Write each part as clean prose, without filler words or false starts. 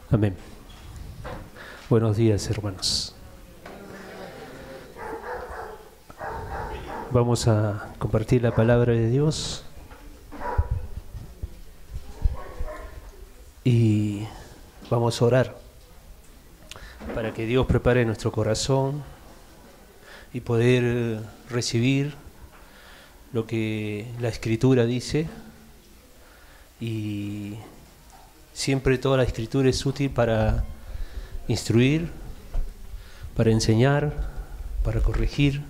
Amén. Buenos días, hermanos. Vamos a compartir la palabra de Dios y vamos a orar para que Dios prepare nuestro corazón y poder recibir lo que la Escritura dice. Y siempre toda la Escritura es útil para instruir, para enseñar, para corregir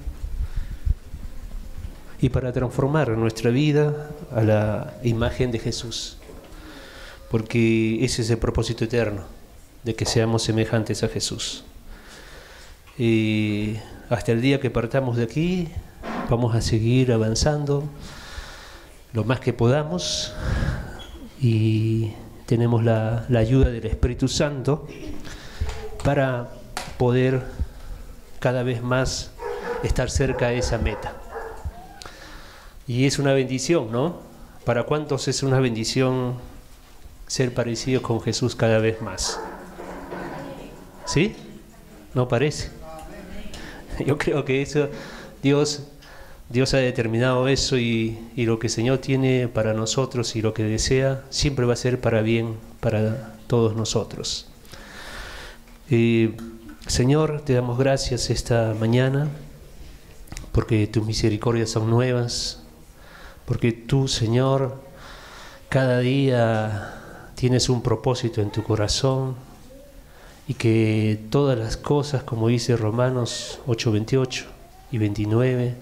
y para transformar nuestra vida a la imagen de Jesús, porque ese es el propósito eterno, de que seamos semejantes a Jesús. Y hasta el día que partamos de aquí vamos a seguir avanzando lo más que podamos, y tenemos la ayuda del Espíritu Santo para poder cada vez más estar cerca de esa meta. Y es una bendición, ¿no? ¿Para cuántos es una bendición ser parecidos con Jesús cada vez más? ¿Sí? ¿No parece? Yo creo que eso, Dios ha determinado eso, y lo que el Señor tiene para nosotros y lo que desea siempre va a ser para bien para todos nosotros. Señor, te damos gracias esta mañana porque tus misericordias son nuevas, porque tú, Señor, cada día tienes un propósito en tu corazón, y que todas las cosas, como dice Romanos 8:28 y 29,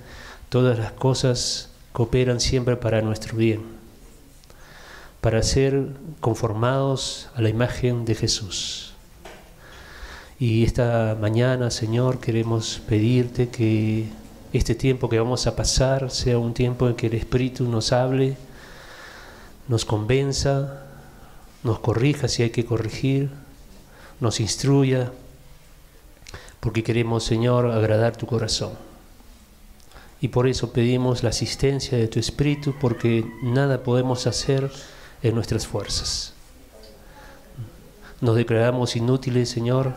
todas las cosas cooperan siempre para nuestro bien, para ser conformados a la imagen de Jesús. Y esta mañana, Señor, queremos pedirte que este tiempo que vamos a pasar sea un tiempo en que el Espíritu nos hable, nos convenza, nos corrija si hay que corregir, nos instruya, porque queremos, Señor, agradar tu corazón. Y por eso pedimos la asistencia de tu Espíritu, porque nada podemos hacer en nuestras fuerzas. Nos declaramos inútiles, Señor,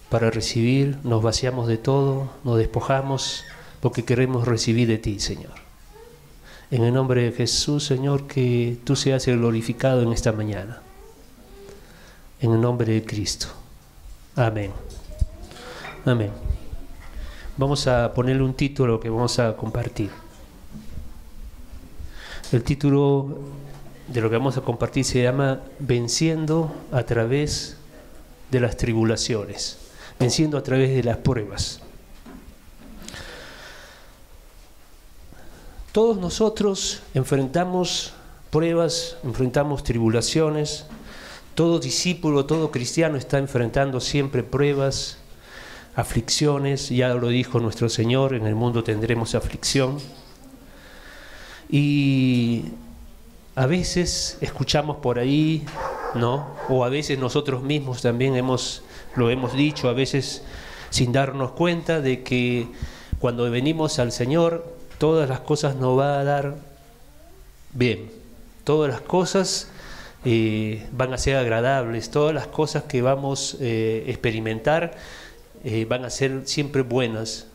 para recibir, nos vaciamos de todo, nos despojamos, porque queremos recibir de ti, Señor. En el nombre de Jesús, Señor, que tú seas el glorificado en esta mañana. En el nombre de Cristo. Amén. Amén. Vamos a ponerle un título que vamos a compartir. El título de lo que vamos a compartir se llama Venciendo a través de las tribulaciones. Venciendo a través de las pruebas. Todos nosotros enfrentamos pruebas, enfrentamos tribulaciones. Todo discípulo, todo cristiano está enfrentando siempre pruebas, aflicciones. Ya lo dijo nuestro Señor, en el mundo tendremos aflicción. Y a veces escuchamos por ahí, ¿no? O a veces nosotros mismos también lo hemos dicho, a veces sin darnos cuenta de que cuando venimos al Señor, todas las cosas nos va a dar bien. Todas las cosas van a ser agradables, todas las cosas que vamos a experimentar van a ser siempre buenas,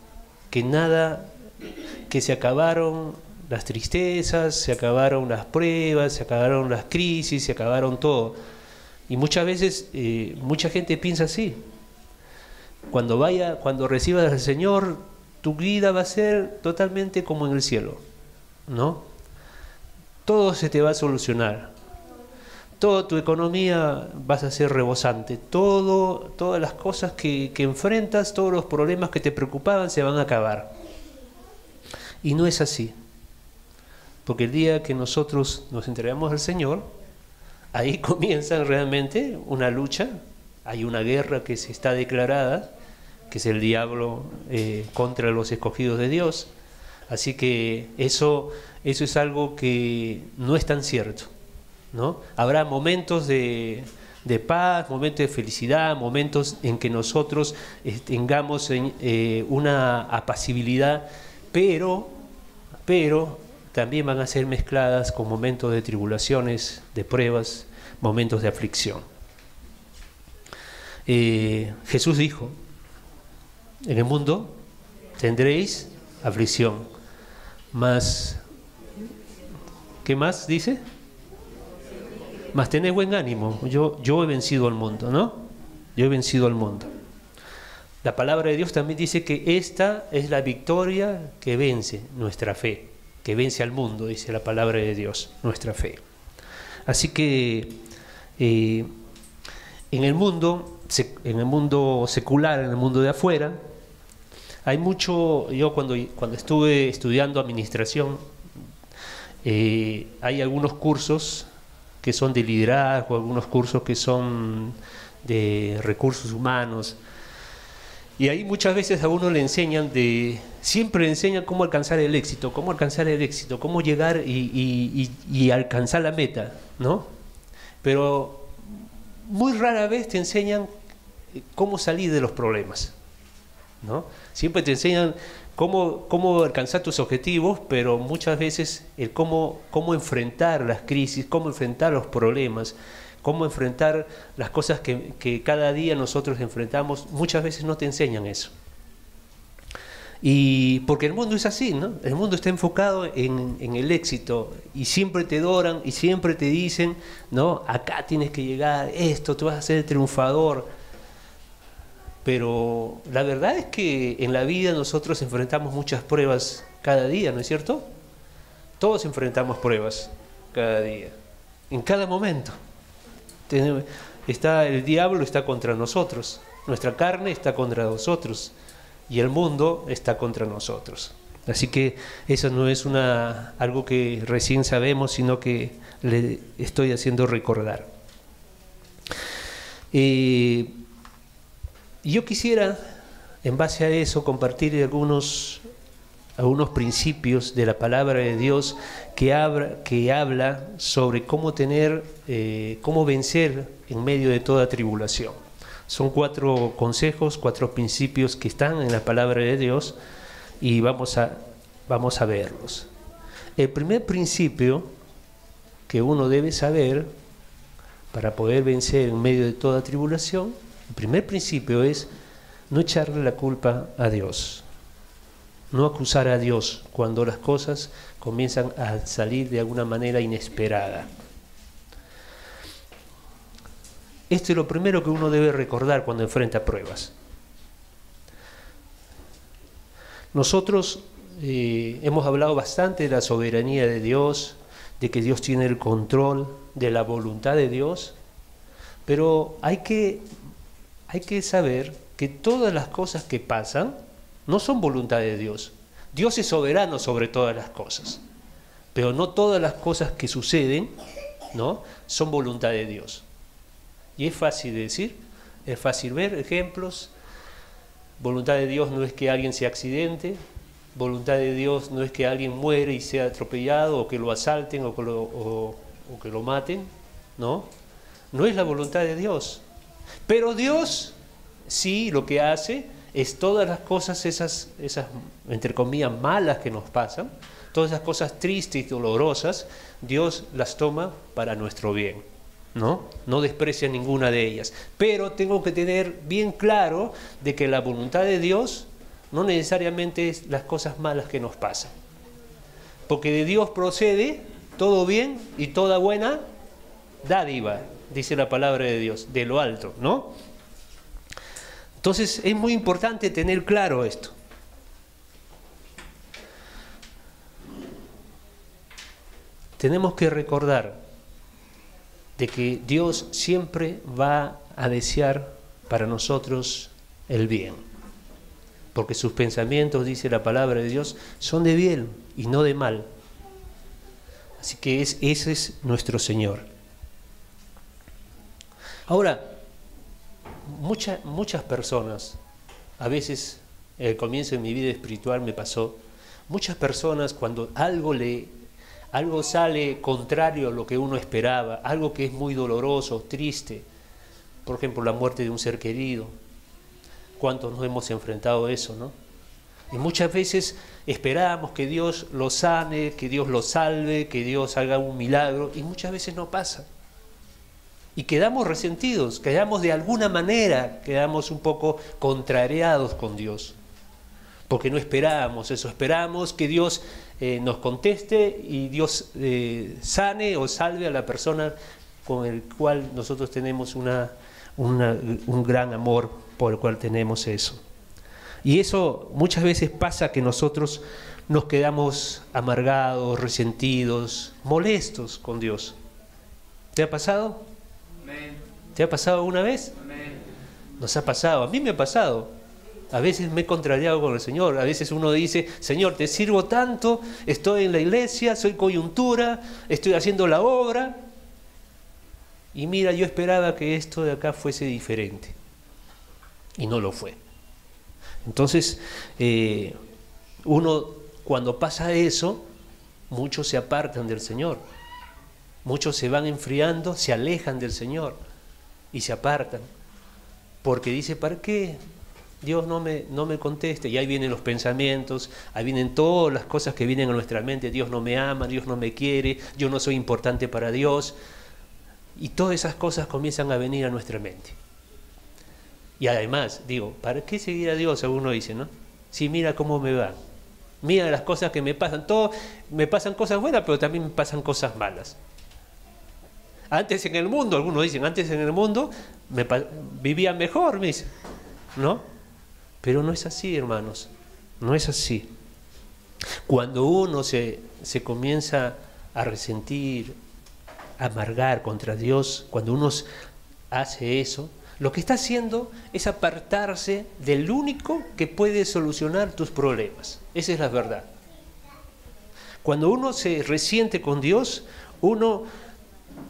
que se acabaron las tristezas, se acabaron las pruebas, se acabaron las crisis, se acabaron todo. Y muchas veces mucha gente piensa así: cuando recibas al Señor, tu vida va a ser totalmente como en el cielo, ¿no? Todo se te va a solucionar. Toda tu economía vas a ser rebosante, todas las cosas que enfrentas, todos los problemas que te preocupaban se van a acabar. Y no es así, porque el día que nosotros nos entregamos al Señor, ahí comienza realmente una lucha, hay una guerra que se está declarada, que es el diablo contra los escogidos de Dios. Así que eso es algo que no es tan cierto, ¿no? Habrá momentos de paz, momentos de felicidad, momentos en que nosotros tengamos una apacibilidad, pero también van a ser mezcladas con momentos de tribulaciones, de pruebas, momentos de aflicción. Jesús dijo, en el mundo tendréis aflicción, mas, ¿qué más dice? Mas tened buen ánimo, yo he vencido al mundo, ¿no? Yo he vencido al mundo. La palabra de Dios también dice que esta es la victoria que vence nuestra fe, que vence al mundo, dice la palabra de Dios, nuestra fe. Así que en el mundo secular, en el mundo de afuera, hay mucho. Yo cuando estuve estudiando administración, hay algunos cursos que son de liderazgo, algunos cursos que son de recursos humanos, y ahí muchas veces a uno le enseñan siempre le enseñan cómo alcanzar el éxito, cómo llegar y alcanzar la meta, ¿no? Pero muy rara vez te enseñan cómo salir de los problemas, ¿no? Siempre te enseñan cómo alcanzar tus objetivos, pero muchas veces el cómo enfrentar las crisis, cómo enfrentar los problemas, cómo enfrentar las cosas que cada día nosotros enfrentamos, muchas veces no te enseñan eso. Y porque el mundo es así, ¿no? El mundo está enfocado en el éxito, y siempre te doran y siempre te dicen, ¿no? Acá tienes que llegar, esto, tú vas a ser el triunfador. Pero la verdad es que en la vida nosotros enfrentamos muchas pruebas cada día, ¿no es cierto? Todos enfrentamos pruebas cada día, en cada momento. El diablo está contra nosotros, nuestra carne está contra nosotros y el mundo está contra nosotros. Así que eso no es algo que recién sabemos, sino que le estoy haciendo recordar. Yo quisiera, en base a eso, compartir algunos principios de la palabra de Dios que habla sobre cómo vencer en medio de toda tribulación. Son 4 consejos, 4 principios que están en la palabra de Dios, y vamos a verlos. El primer principio que uno debe saber para poder vencer en medio de toda tribulación, el primer principio es no echarle la culpa a Dios. No acusar a Dios cuando las cosas comienzan a salir de alguna manera inesperada. Esto es lo primero que uno debe recordar cuando enfrenta pruebas. Nosotros hemos hablado bastante de la soberanía de Dios, de que Dios tiene el control de la voluntad de Dios, pero hay que saber que todas las cosas que pasan no son voluntad de Dios. Dios es soberano sobre todas las cosas, pero no todas las cosas que suceden, ¿no?, son voluntad de Dios. Y es fácil decir, es fácil ver ejemplos. Voluntad de Dios no es que alguien se accidente, voluntad de Dios no es que alguien muere y sea atropellado, o que lo asalten, o que lo maten, ¿no? No es la voluntad de Dios. Pero Dios sí lo que hace es todas las cosas esas entre comillas malas que nos pasan, todas esas cosas tristes y dolorosas, Dios las toma para nuestro bien, ¿no? No desprecia ninguna de ellas. Pero tengo que tener bien claro de que la voluntad de Dios no necesariamente es las cosas malas que nos pasan, porque de Dios procede todo bien y toda buena dádiva, dice la palabra de Dios, de lo alto, ¿no? Entonces es muy importante tener claro esto. Tenemos que recordar de que Dios siempre va a desear para nosotros el bien, porque sus pensamientos, dice la palabra de Dios, son de bien y no de mal. Así que ese es nuestro Señor. Ahora, muchas personas, a veces al comienzo de mi vida espiritual me pasó, muchas personas cuando algo sale contrario a lo que uno esperaba, algo que es muy doloroso, triste, por ejemplo la muerte de un ser querido, ¿cuántos nos hemos enfrentado a eso, no? Y muchas veces esperamos que Dios lo sane, que Dios lo salve, que Dios haga un milagro, y muchas veces no pasa. y quedamos resentidos, quedamos de alguna manera, quedamos un poco contrariados con Dios, porque no esperábamos eso, esperábamos que Dios nos conteste y Dios sane o salve a la persona con el cual nosotros tenemos un gran amor por el cual tenemos eso. Y eso muchas veces pasa que nosotros nos quedamos amargados, resentidos, molestos con Dios. ¿Te ha pasado? Amén. ¿Te ha pasado alguna vez? Amén. Nos ha pasado, a mí me ha pasado. A veces me he contrariado con el Señor, a veces uno dice, Señor, te sirvo tanto, estoy en la iglesia, soy coyuntura, estoy haciendo la obra, y mira, yo esperaba que esto de acá fuese diferente, y no lo fue. Entonces, uno cuando pasa eso, muchos se apartan del Señor, muchos se van enfriando, se alejan del Señor, y se apartan, porque dice, ¿para qué Dios no me conteste? Y ahí vienen los pensamientos, ahí vienen todas las cosas que vienen a nuestra mente, Dios no me ama, Dios no me quiere, yo no soy importante para Dios, y todas esas cosas comienzan a venir a nuestra mente. Y además, digo, ¿para qué seguir a Dios? Alguno dice, ¿no? Sí, mira cómo me va, mira las cosas que me pasan, me pasan cosas buenas, pero también me pasan cosas malas. Antes en el mundo, algunos dicen, antes en el mundo vivía mejor, me dicen, ¿no? Pero no es así, hermanos, no es así. Cuando uno se comienza a resentir, a amargar contra Dios, cuando uno hace eso, lo que está haciendo es apartarse del único que puede solucionar tus problemas. Esa es la verdad. Cuando uno se resiente con Dios, uno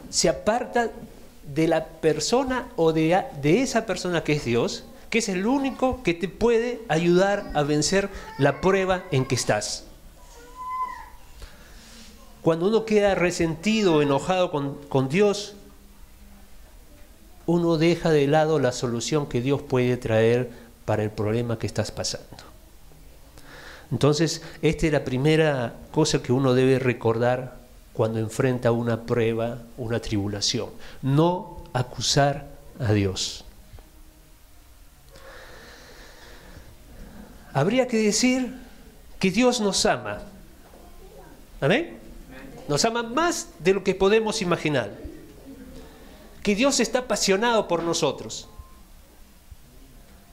se aparta de la persona o de esa persona que es Dios, que es el único que te puede ayudar a vencer la prueba en que estás. Cuando uno queda resentido o enojado con Dios, uno deja de lado la solución que Dios puede traer para el problema que estás pasando. Entonces, esta es la primera cosa que uno debe recordar cuando enfrenta una prueba, una tribulación. No acusar a Dios. Habría que decir que Dios nos ama. ¿Amén? Nos ama más de lo que podemos imaginar. Que Dios está apasionado por nosotros.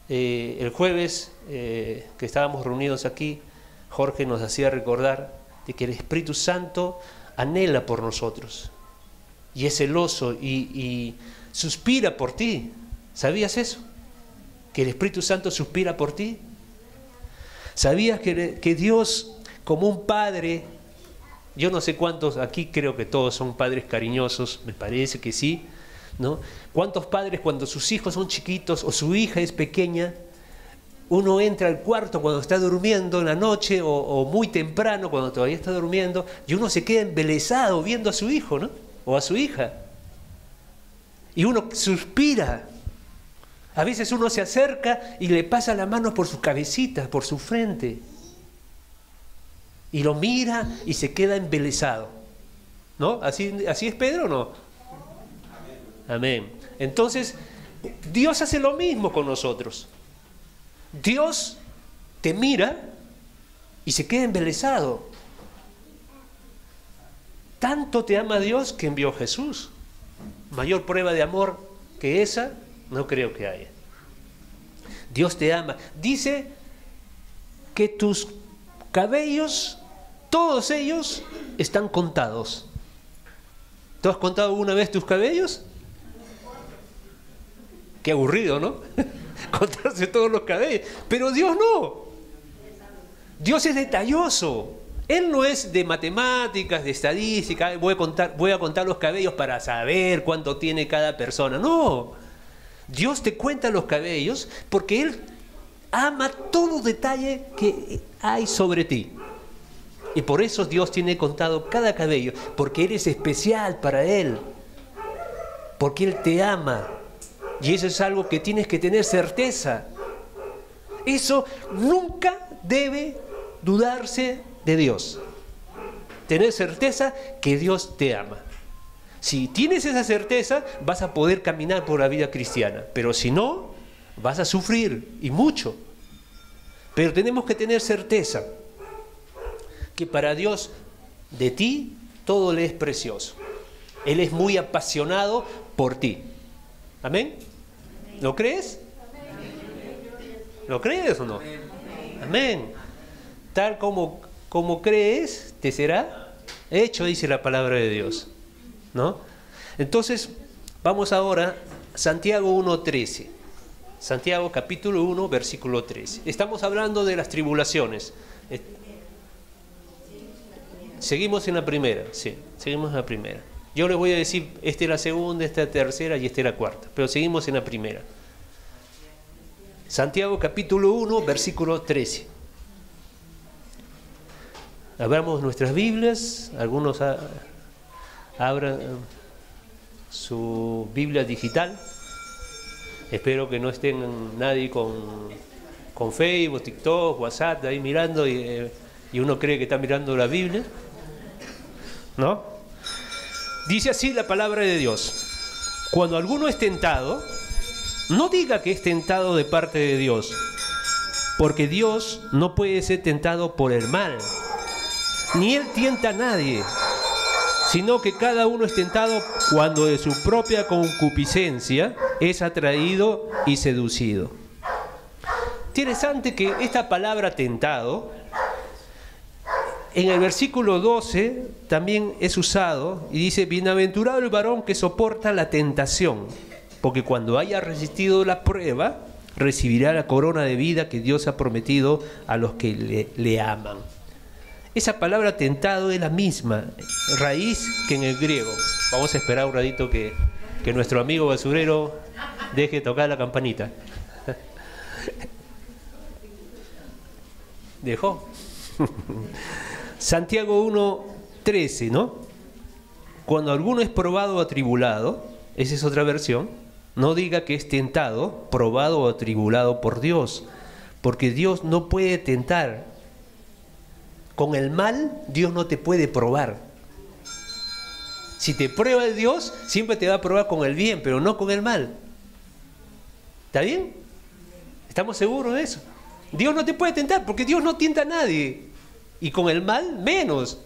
El jueves que estábamos reunidos aquí, Jorge nos hacía recordar de que el Espíritu Santo anhela por nosotros y es celoso y suspira por ti. ¿Sabías eso? Que el Espíritu Santo suspira por ti. ¿Sabías que Dios, como un padre, yo no sé cuántos, aquí creo que todos son padres cariñosos, me parece que sí, ¿no? ¿Cuántos padres cuando sus hijos son chiquitos o su hija es pequeña, uno entra al cuarto cuando está durmiendo en la noche o muy temprano cuando todavía está durmiendo y uno se queda embelesado viendo a su hijo, ¿no? O a su hija? Y uno suspira. A veces uno se acerca y le pasa la mano por su cabecita, por su frente. Y lo mira y se queda embelesado. ¿No? ¿Así es Pedro o no? Amén. Entonces, Dios hace lo mismo con nosotros. Dios te mira y se queda embelesado. Tanto te ama Dios que envió a Jesús. Mayor prueba de amor que esa, no creo que haya. Dios te ama. Dice que tus cabellos, todos ellos, están contados. ¿Tú has contado alguna vez tus cabellos? Qué aburrido, ¿no? Contarse todos los cabellos. Pero Dios no. Dios es detalloso. Él no es de matemáticas, de estadística. Voy a contar los cabellos para saber cuánto tiene cada persona. No. Dios te cuenta los cabellos porque Él ama todo detalle que hay sobre ti. Y por eso Dios tiene contado cada cabello, porque eres especial para Él, porque Él te ama. Y eso es algo que tienes que tener certeza. Eso nunca debe dudarse de Dios. Tener certeza que Dios te ama. Si tienes esa certeza, vas a poder caminar por la vida cristiana. Pero si no, vas a sufrir, y mucho. Pero tenemos que tener certeza que para Dios, de ti, todo le es precioso. Él es muy apasionado por ti. ¿Amén? ¿Lo crees? ¿Lo crees o no? Amén. Tal como crees, te será hecho, dice la palabra de Dios, ¿no? Entonces, vamos ahora a Santiago 1:13. Santiago capítulo 1, versículo 13. Estamos hablando de las tribulaciones. Seguimos en la primera, sí, seguimos en la primera. Yo les voy a decir, esta es la segunda, esta es la tercera y esta es la cuarta, pero seguimos en la primera. Santiago capítulo 1, versículo 13. Abramos nuestras Biblias, algunos abran su Biblia digital. Espero que no estén nadie con Facebook, TikTok, WhatsApp, ahí mirando y uno cree que está mirando la Biblia, ¿no? Dice así la palabra de Dios: cuando alguno es tentado, no diga que es tentado de parte de Dios, porque Dios no puede ser tentado por el mal, ni Él tienta a nadie, sino que cada uno es tentado cuando de su propia concupiscencia es atraído y seducido. Interesante que esta palabra tentado, en el versículo 12 también es usado y dice: bienaventurado el varón que soporta la tentación, porque cuando haya resistido la prueba, recibirá la corona de vida que Dios ha prometido a los que le aman. Esa palabra tentado es la misma raíz que en el griego. Vamos a esperar un ratito que nuestro amigo basurero deje tocar la campanita. ¿Dejó? Santiago 1:13, ¿no? Cuando alguno es probado o atribulado, esa es otra versión, no diga que es tentado, probado o atribulado por Dios, porque Dios no puede tentar. Con el mal, Dios no te puede probar. Si te prueba el Dios, siempre te va a probar con el bien, pero no con el mal. ¿Está bien? ¿Estamos seguros de eso? Dios no te puede tentar, porque Dios no tienta a nadie. Y con el mal, menos,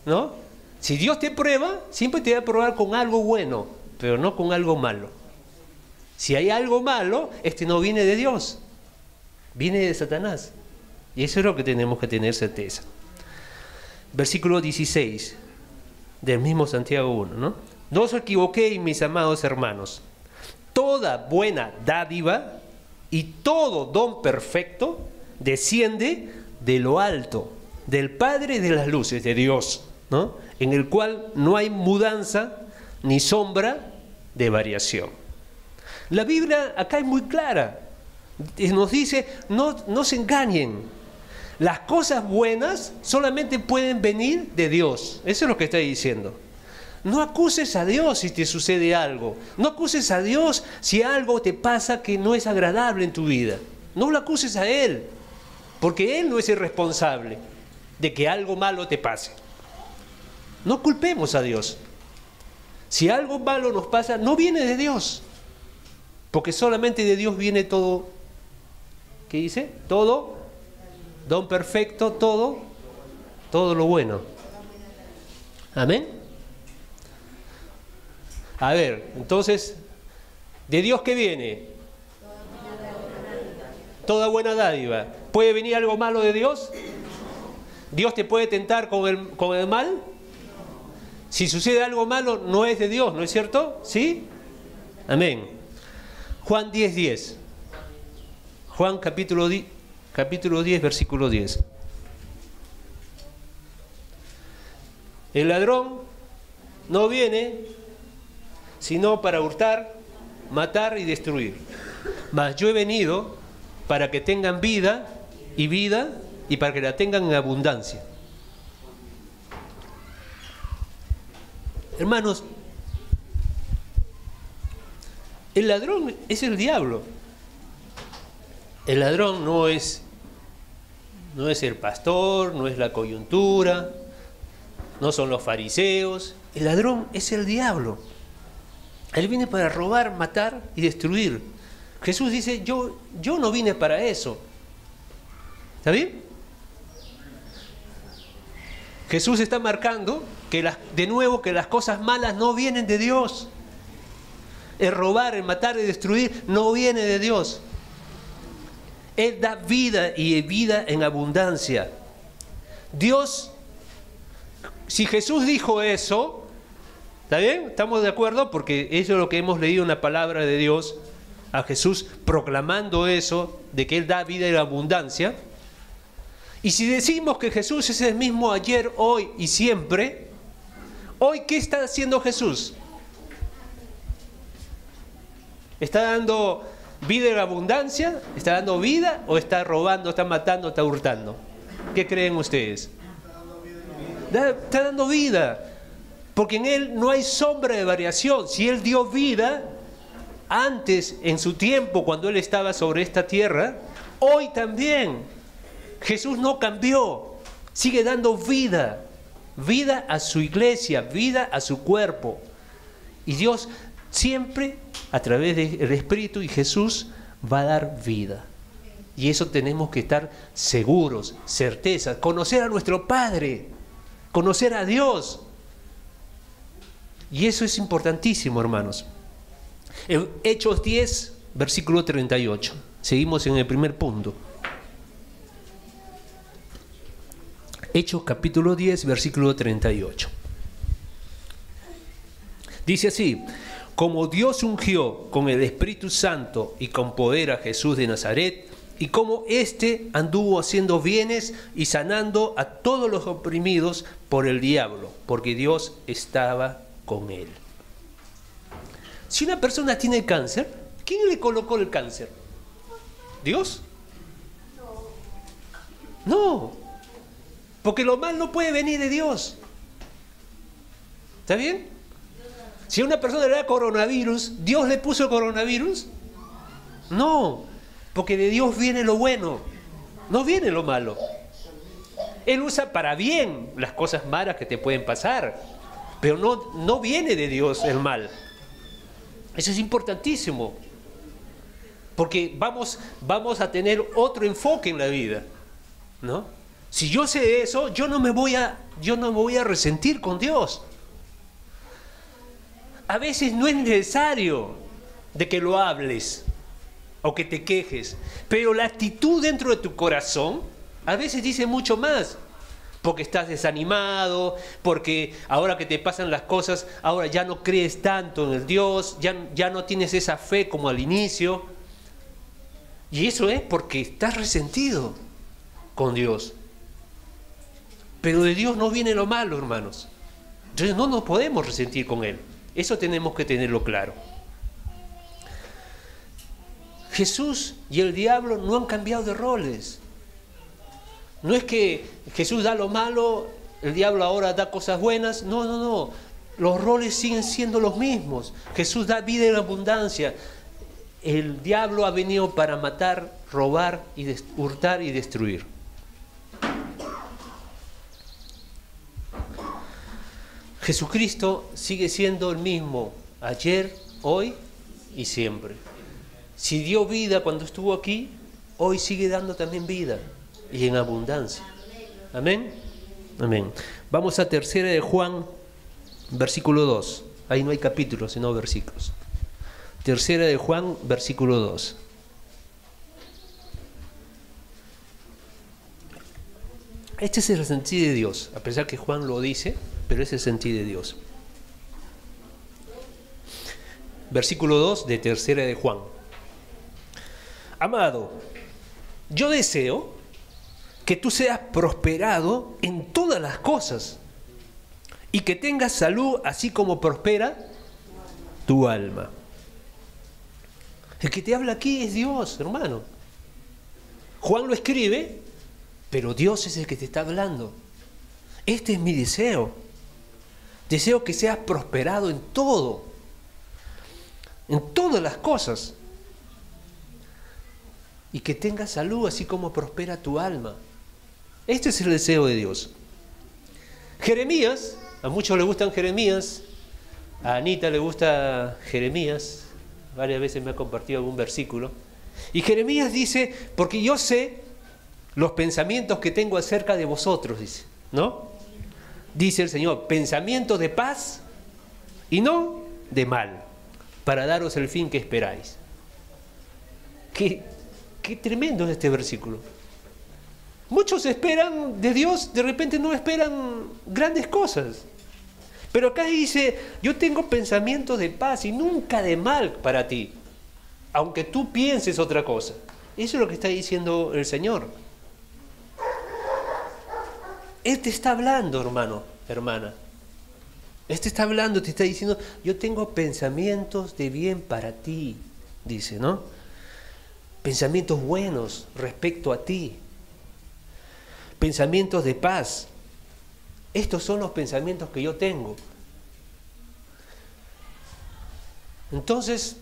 ¿no? Si Dios te prueba, siempre te va a probar con algo bueno, pero no con algo malo. Si hay algo malo, no viene de Dios, viene de Satanás. Y eso es lo que tenemos que tener certeza. Versículo 16 del mismo Santiago 1, ¿no? No os equivoquéis, mis amados hermanos. Toda buena dádiva y todo don perfecto desciende de lo alto, del Padre de las luces, de Dios, ¿no? En el cual no hay mudanza ni sombra de variación. La Biblia acá es muy clara. Nos dice, no se engañen. Las cosas buenas solamente pueden venir de Dios. Eso es lo que está diciendo. No acuses a Dios si te sucede algo. No acuses a Dios si algo te pasa que no es agradable en tu vida. No lo acuses a Él, porque Él no es el responsable de que algo malo te pase. No culpemos a Dios. Si algo malo nos pasa, no viene de Dios, porque solamente de Dios viene todo. ¿Qué dice? Todo don perfecto, todo lo bueno. Amén. A ver, entonces, ¿de Dios qué viene? Toda buena dádiva. ¿Puede venir algo malo de Dios? ¿Dios te puede tentar con el mal? Si sucede algo malo, no es de Dios, ¿no es cierto? ¿Sí? Amén. Juan 10:10. Juan capítulo 10, versículo 10. El ladrón no viene sino para hurtar, matar y destruir. Mas yo he venido para que tengan vida y para que la tengan en abundancia. Hermanos, el ladrón es el diablo. El ladrón no es el pastor, no es la coyuntura, no son los fariseos, El ladrón es el diablo. Él viene para robar, matar y destruir. Jesús dice, yo no vine para eso. ¿Está bien? Jesús está marcando que de nuevo que las cosas malas no vienen de Dios. El robar, el matar y destruir no viene de Dios. Él da vida y vida en abundancia. Dios, si Jesús dijo eso, ¿está bien? ¿Estamos de acuerdo? Porque eso es lo que hemos leído en la palabra de Dios, a Jesús proclamando eso, de que Él da vida en abundancia. Y si decimos que Jesús es el mismo ayer, hoy y siempre, ¿hoy qué está haciendo Jesús? ¿Está dando vida en abundancia? ¿Está dando vida o está robando, está matando, está hurtando? ¿Qué creen ustedes? Está dando vida. Porque en Él no hay sombra de variación. Si Él dio vida antes, en su tiempo, cuando Él estaba sobre esta tierra, hoy también. Jesús no cambió. Sigue dando vida. Vida a su iglesia, vida a su cuerpo. Y Dios siempre, a través del Espíritu y Jesús, va a dar vida. Y eso tenemos que estar seguros, certeza, conocer a nuestro Padre, conocer a Dios. Y eso es importantísimo, hermanos. En Hechos 10, versículo 38. Seguimos en el primer punto. Hechos capítulo 10, versículo 38. Dice así: como Dios ungió con el Espíritu Santo y con poder a Jesús de Nazaret, y como éste anduvo haciendo bienes y sanando a todos los oprimidos por el diablo, porque Dios estaba con él. Si una persona tiene cáncer, ¿quién le colocó el cáncer? ¿Dios? No, porque lo mal no puede venir de Dios. ¿Está bien? Si a una persona le da coronavirus, ¿Dios le puso el coronavirus? No, porque de Dios viene lo bueno, no viene lo malo. Él usa para bien las cosas malas que te pueden pasar, pero no viene de Dios el mal. Eso es importantísimo, porque vamos a tener otro enfoque en la vida, ¿no? Si yo sé eso, yo no me voy a resentir con Dios. A veces no es necesario de que lo hables o que te quejes, pero la actitud dentro de tu corazón a veces dice mucho más, porque estás desanimado, porque ahora que te pasan las cosas, ahora ya no crees tanto en el Dios, ya no tienes esa fe como al inicio, y eso es porque estás resentido con Dios. Pero de Dios no viene lo malo, hermanos. Entonces no nos podemos resentir con Él. Eso tenemos que tenerlo claro. Jesús y el diablo no han cambiado de roles. No es que Jesús da lo malo, el diablo ahora da cosas buenas. No. Los roles siguen siendo los mismos. Jesús da vida en abundancia. El diablo ha venido para matar, robar, hurtar y destruir. Jesucristo sigue siendo el mismo ayer, hoy y siempre. Si dio vida cuando estuvo aquí, hoy sigue dando también vida y en abundancia. Amén. Amén. Vamos a 3 de Juan, versículo 2. Ahí no hay capítulos, sino versículos. 3 de Juan, versículo 2. Este es el sentir de Dios, a pesar que Juan lo dice, pero es el sentir de Dios. Versículo 2 de 3 de Juan. Amado, yo deseo que tú seas prosperado en todas las cosas y que tengas salud así como prospera tu alma. El que te habla aquí es Dios, hermano. Juan lo escribe, pero Dios es el que te está hablando. Este es mi deseo. Deseo que seas prosperado en todo, en todas las cosas, y que tengas salud así como prospera tu alma. Este es el deseo de Dios. Jeremías A muchos les gustan Jeremías, a Anita le gusta Jeremías, varias veces me ha compartido algún versículo. Y Jeremías dice, porque yo sé los pensamientos que tengo acerca de vosotros, dice, ¿no? Dice el Señor, pensamientos de paz y no de mal, para daros el fin que esperáis. Qué tremendo es este versículo. Muchos esperan de Dios, de repente no esperan grandes cosas. Pero acá dice, yo tengo pensamientos de paz y nunca de mal para ti, aunque tú pienses otra cosa. Eso es lo que está diciendo el Señor. Él te está hablando, hermano, hermana. Él te está hablando, te está diciendo, yo tengo pensamientos de bien para ti, dice, ¿no? Pensamientos buenos respecto a ti. Pensamientos de paz. Estos son los pensamientos que yo tengo. Entonces,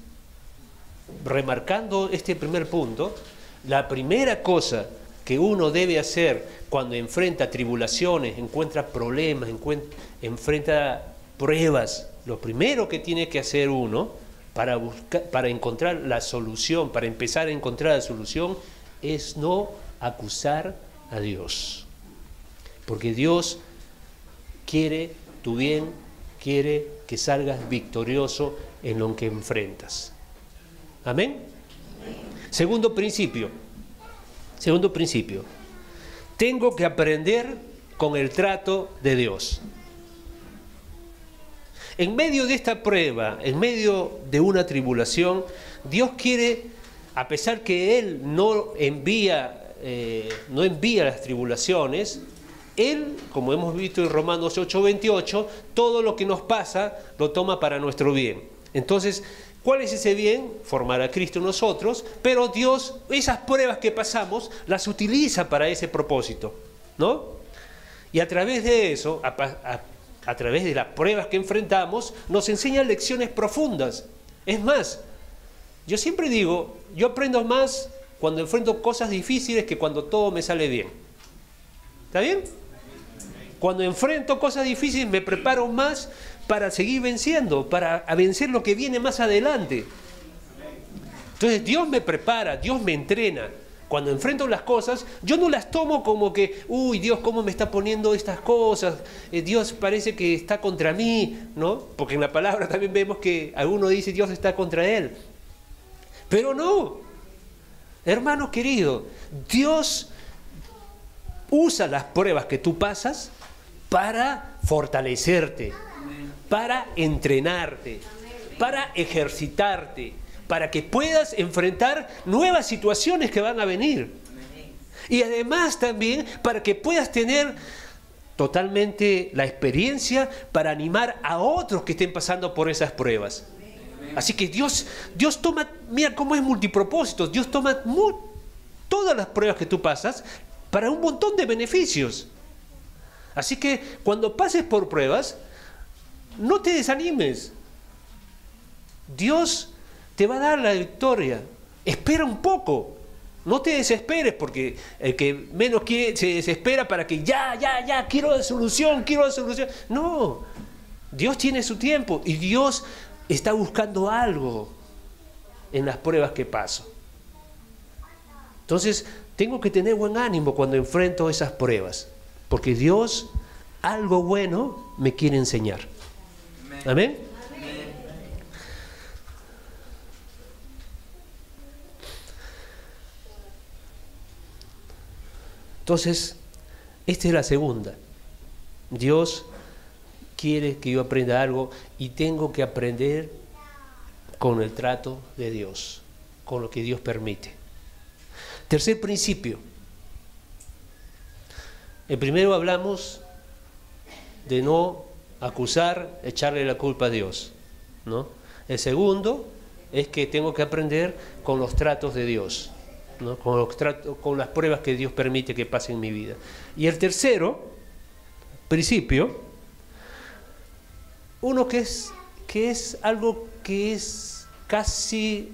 remarcando este primer punto, la primera cosa que uno debe hacer cuando enfrenta tribulaciones, encuentra problemas, enfrenta pruebas, lo primero que tiene que hacer uno para encontrar la solución, para empezar a encontrar la solución, es no acusar a Dios. Porque Dios quiere tu bien, quiere que salgas victorioso en lo que enfrentas. ¿Amén? Segundo principio. Tengo que aprender con el trato de Dios. En medio de esta prueba, en medio de una tribulación, Dios quiere, a pesar que Él no envía las tribulaciones, Él, como hemos visto en Romanos 8:28, todo lo que nos pasa lo toma para nuestro bien. Entonces, ¿cuál es ese bien? Formar a Cristo en nosotros, pero Dios, esas pruebas que pasamos, las utiliza para ese propósito, ¿no? Y a través de eso, a través de las pruebas que enfrentamos, nos enseña lecciones profundas. Es más, yo siempre digo, yo aprendo más cuando enfrento cosas difíciles que cuando todo me sale bien. ¿Está bien? Cuando enfrento cosas difíciles me preparo más para seguir venciendo, para vencer lo que viene más adelante. Entonces Dios me prepara, Dios me entrena. Cuando enfrento las cosas, yo no las tomo como que, uy, Dios, ¿cómo me está poniendo estas cosas? Dios parece que está contra mí, ¿no? Porque en la palabra también vemos que alguno dice Dios está contra él. Pero no, hermano querido, Dios usa las pruebas que tú pasas para fortalecerte, para entrenarte, para ejercitarte, para que puedas enfrentar nuevas situaciones que van a venir. Y además también para que puedas tener totalmente la experiencia para animar a otros que estén pasando por esas pruebas. Así que Dios toma, mira cómo es multipropósito, Dios toma todas las pruebas que tú pasas para un montón de beneficios. Así que cuando pases por pruebas, no te desanimes. Dios te va a dar la victoria. Espera un poco. No te desesperes, porque el que menos quiere se desespera para que ya, quiero la solución. No, Dios tiene su tiempo y Dios está buscando algo en las pruebas que paso. Entonces, tengo que tener buen ánimo cuando enfrento esas pruebas, porque Dios algo bueno me quiere enseñar. Amén. Entonces, esta es la segunda. Dios quiere que yo aprenda algo y tengo que aprender con el trato de Dios, con lo que Dios permite. Tercer principio. El primero hablamos de no acusar, echarle la culpa a Dios, ¿no? El segundo es que tengo que aprender con los tratos de Dios, ¿no? Con las pruebas que Dios permite que pasen en mi vida. Y el tercero principio, uno que es algo que es casi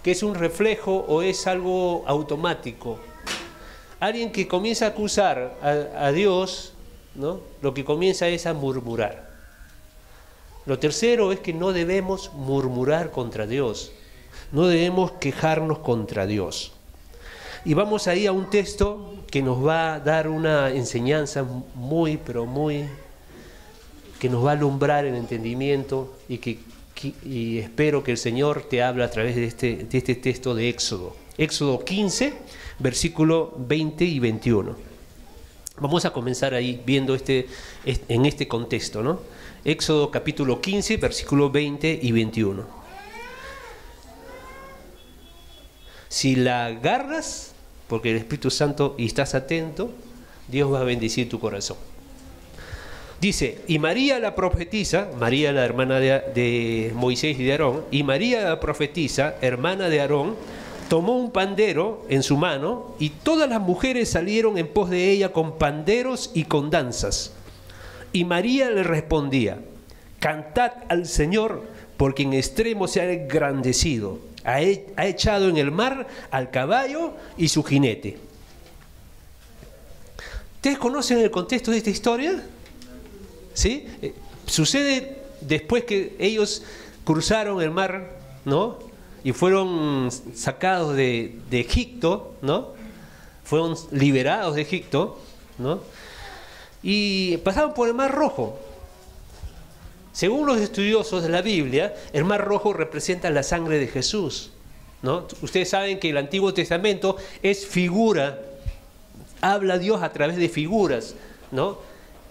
que es un reflejo o es algo automático. Alguien que comienza a acusar a Dios ¿no? Lo que comienza es a murmurar. Lo tercero es que no debemos murmurar contra Dios, no debemos quejarnos contra Dios. Y vamos ahí a un texto que nos va a dar una enseñanza muy, pero muy, que nos va a alumbrar el entendimiento y espero que el Señor te hable a través de este texto de Éxodo. Éxodo 15, versículo 20 y 21. Vamos a comenzar ahí viendo en este contexto, ¿no? Éxodo capítulo 15, versículo 20 y 21. Si la agarras, porque el Espíritu Santo, y estás atento, Dios va a bendecir tu corazón. Dice, y María la profetisa, María la hermana de Moisés y de Aarón, y María la profetisa, hermana de Aarón, tomó un pandero en su mano, y todas las mujeres salieron en pos de ella con panderos y con danzas. Y María le respondía, cantad al Señor, porque en extremo se ha engrandecido, ha echado en el mar al caballo y su jinete. ¿Ustedes conocen el contexto de esta historia? ¿Sí? Sucede después que ellos cruzaron el mar, ¿no? Y fueron sacados de Egipto, ¿no? Fueron liberados de Egipto, ¿no? Y pasaron por el Mar Rojo. Según los estudiosos de la Biblia, el Mar Rojo representa la sangre de Jesús, ¿no? Ustedes saben que el Antiguo Testamento es figura, habla Dios a través de figuras, ¿no?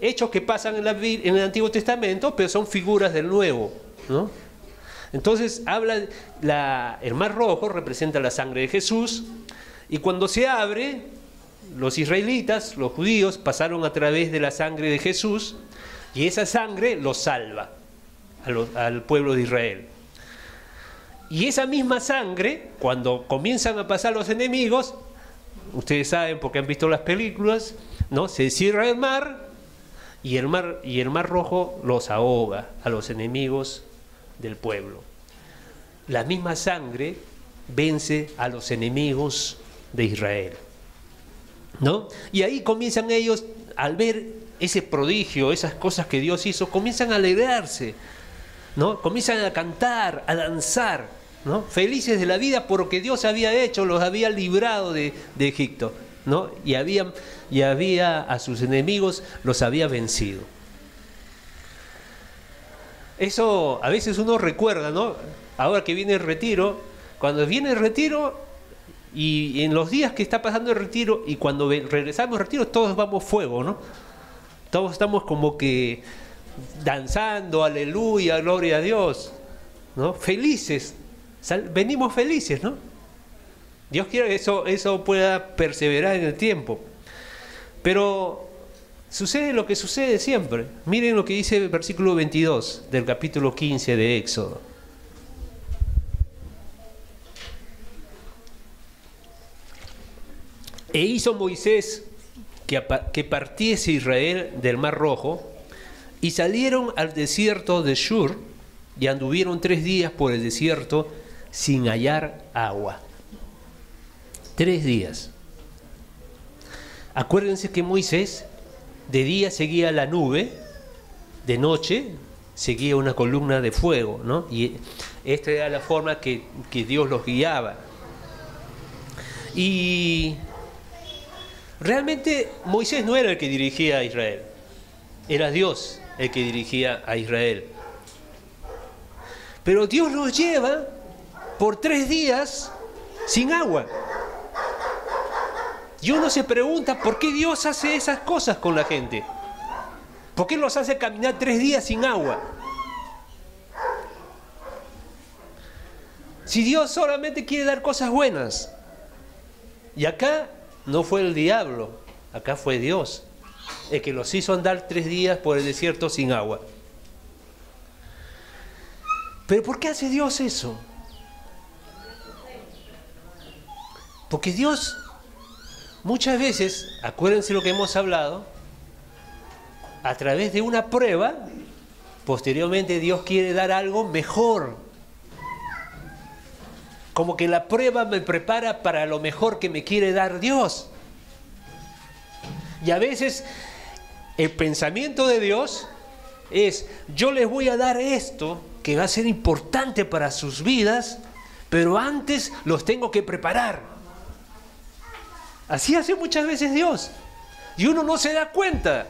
Hechos que pasan en el Antiguo Testamento, pero son figuras del Nuevo, ¿no? Entonces el Mar Rojo representa la sangre de Jesús, y cuando se abre, los israelitas, los judíos, pasaron a través de la sangre de Jesús, y esa sangre los salva al pueblo de Israel. Y esa misma sangre, cuando comienzan a pasar los enemigos, ustedes saben porque han visto las películas, ¿no? Se cierra el mar, y el mar Rojo los ahoga a los enemigos del pueblo. La misma sangre vence a los enemigos de Israel, ¿no? Y ahí comienzan ellos, al ver ese prodigio, esas cosas que Dios hizo, comienzan a alegrarse, ¿no? Comienzan a cantar, a danzar, ¿no? Felices de la vida porque Dios había hecho, los había librado de Egipto, ¿no? Y había a sus enemigos, los había vencido. Eso a veces uno recuerda, ¿no? Ahora que viene el retiro, cuando viene el retiro y en los días que está pasando el retiro y cuando regresamos al retiro, todos vamos fuego, ¿no? Todos estamos como que danzando, aleluya, gloria a Dios, ¿no? Felices, venimos felices, ¿no? Dios quiere que eso pueda perseverar en el tiempo. Pero sucede lo que sucede siempre. Miren lo que dice el versículo 22 del capítulo 15 de Éxodo. E hizo Moisés que partiese Israel del Mar Rojo, y salieron al desierto de Shur, y anduvieron 3 días por el desierto sin hallar agua. 3 días. Acuérdense que Moisés de día seguía la nube, de noche seguía una columna de fuego, ¿no? Y esta era la forma que Dios los guiaba. Y realmente Moisés no era el que dirigía a Israel, era Dios el que dirigía a Israel. Pero Dios los lleva por 3 días sin agua. Y uno se pregunta por qué Dios hace esas cosas con la gente. ¿Por qué los hace caminar 3 días sin agua? Si Dios solamente quiere dar cosas buenas. Y acá no fue el diablo, acá fue Dios el que los hizo andar 3 días por el desierto sin agua. ¿Pero por qué hace Dios eso? Porque Dios muchas veces, acuérdense lo que hemos hablado, a través de una prueba, posteriormente Dios quiere dar algo mejor. Como que la prueba me prepara para lo mejor que me quiere dar Dios. Y a veces El pensamiento de Dios es: yo les voy a dar esto que va a ser importante para sus vidas, pero antes los tengo que preparar. Así hace muchas veces Dios. Y uno no se da cuenta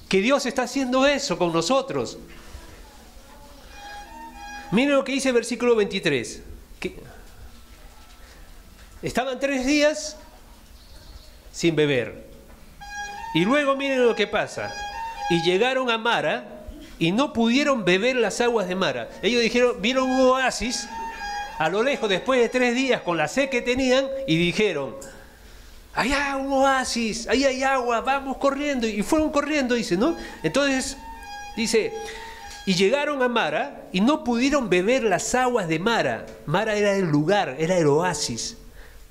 que Dios está haciendo eso con nosotros. Miren lo que dice el versículo 23. Estaban 3 días sin beber. Y luego miren lo que pasa. Y llegaron a Mara y no pudieron beber las aguas de Mara. Ellos dijeron, vieron un oasis a lo lejos después de 3 días con la sed que tenían y dijeron: allá un oasis, ahí hay agua, vamos corriendo. Y fueron corriendo, dice, ¿no? Entonces, dice, y llegaron a Mara y no pudieron beber las aguas de Mara. Mara era el lugar, era el oasis,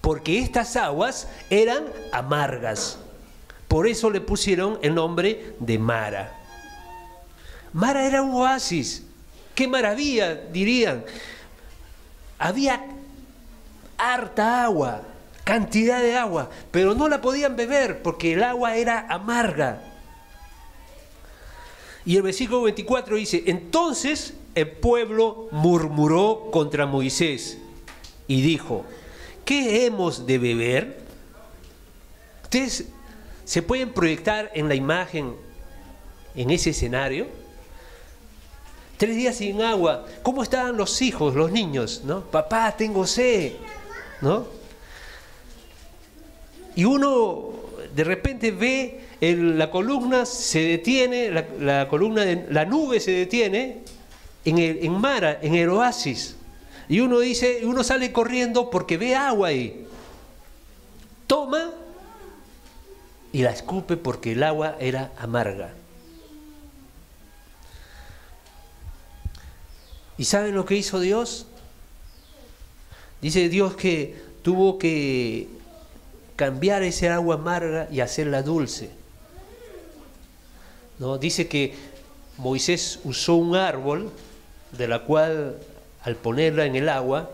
porque estas aguas eran amargas. Por eso le pusieron el nombre de Mara. Mara era un oasis. ¡Qué maravilla!, dirían. Había harta agua, cantidad de agua, pero no la podían beber porque el agua era amarga. Y el versículo 24 dice: entonces el pueblo murmuró contra Moisés y dijo: ¿qué hemos de beber? Ustedes se pueden proyectar en la imagen, en ese escenario. 3 días sin agua. ¿Cómo estaban los hijos, los niños, ¿no? Papá, tengo sed, ¿no? Y uno de repente ve la columna se detiene, la columna de la nube se detiene en Mara, en el oasis. Y uno dice, uno sale corriendo porque ve agua ahí. Toma y la escupe porque el agua era amarga. ¿Y saben lo que hizo Dios? Dice Dios que tuvo que cambiar ese agua amarga y hacerla dulce, ¿no? Dice que Moisés usó un árbol de la cual al ponerla en el agua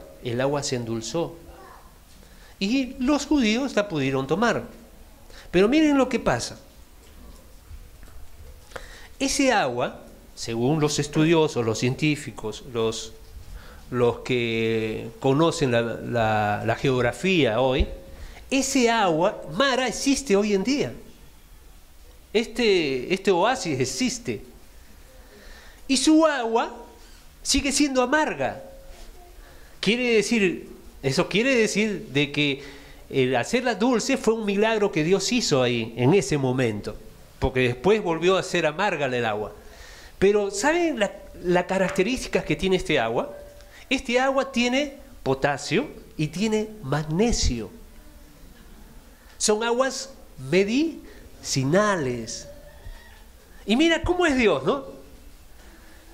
se endulzó. Y los judíos la pudieron tomar. Pero miren lo que pasa. Ese agua, según los estudiosos, los científicos, los que conocen la geografía hoy, ese agua, Mara, existe hoy en día. Este oasis existe. Y su agua sigue siendo amarga. Eso quiere decir de que el hacerla dulce fue un milagro que Dios hizo ahí, en ese momento. Porque después volvió a ser amarga el agua. Pero ¿saben las características que tiene este agua? Este agua tiene potasio y tiene magnesio. Son aguas medicinales. Y mira cómo es Dios, ¿no?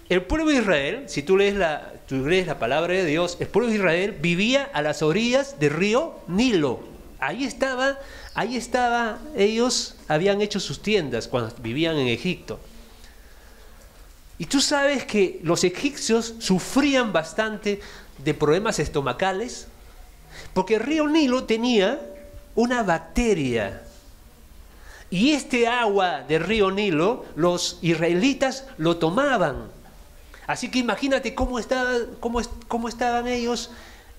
El pueblo de Israel, si tú lees la palabra de Dios, el pueblo de Israel vivía a las orillas del río Nilo. Ahí estaba, ellos habían hecho sus tiendas cuando vivían en Egipto. Y tú sabes que los egipcios sufrían bastante de problemas estomacales, porque el río Nilo tenía una bacteria. Y este agua del río Nilo, los israelitas lo tomaban. Así que imagínate cómo estaban ellos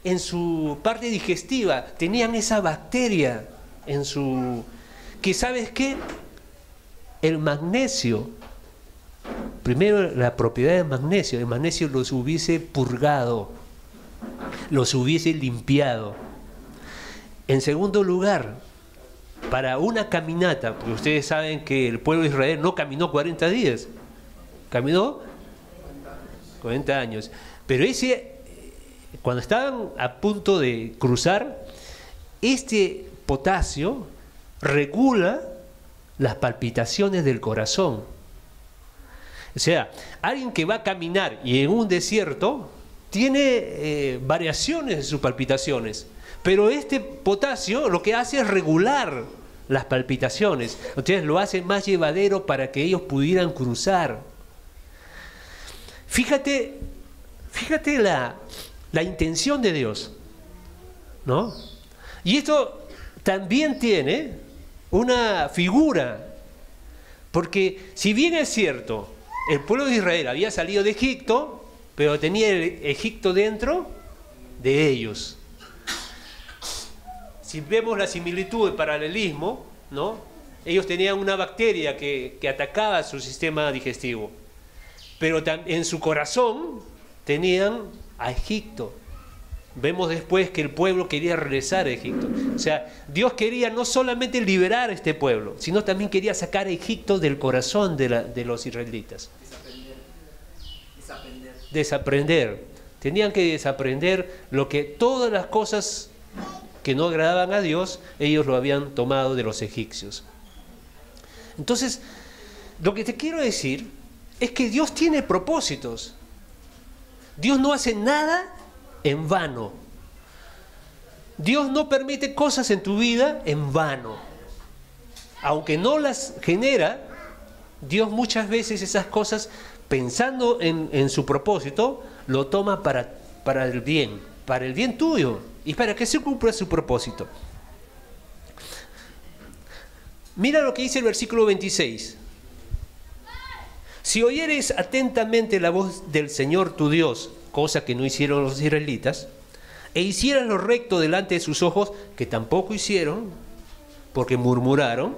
en su parte digestiva. Tenían esa bacteria en su... que ¿sabes qué? El magnesio, primero la propiedad del magnesio, el magnesio los hubiese purgado, los hubiese limpiado. En segundo lugar, para una caminata, porque ustedes saben que el pueblo de Israel no caminó 40 días, caminó 40 años. Pero cuando estaban a punto de cruzar, este potasio regula las palpitaciones del corazón. O sea, alguien que va a caminar y en un desierto tiene variaciones en sus palpitaciones. Pero este potasio lo que hace es regular las palpitaciones. Entonces lo hace más llevadero para que ellos pudieran cruzar. Fíjate la intención de Dios, ¿no? Y esto también tiene una figura, Porque si bien es cierto, el pueblo de Israel había salido de Egipto, pero tenía el Egipto dentro de ellos. Si vemos la similitud, el paralelismo, ¿no? Ellos tenían una bacteria que atacaba su sistema digestivo, pero en su corazón tenían a Egipto. Vemos después que el pueblo quería regresar a Egipto. O sea, Dios quería no solamente liberar a este pueblo, sino también quería sacar a Egipto del corazón de los israelitas. Desaprender. Tenían que desaprender todas las cosas que no agradaban a Dios, ellos lo habían tomado de los egipcios. Entonces, lo que te quiero decir es que Dios tiene propósitos. Dios no hace nada en vano. Dios no permite cosas en tu vida en vano. Aunque no las genera, Dios muchas veces esas cosas, pensando en su propósito, lo toma para el bien tuyo y para que se cumpla su propósito. Mira lo que dice el versículo 26. Si oyeres atentamente la voz del Señor tu Dios, cosa que no hicieron los israelitas, e hicieras lo recto delante de sus ojos, que tampoco hicieron, porque murmuraron,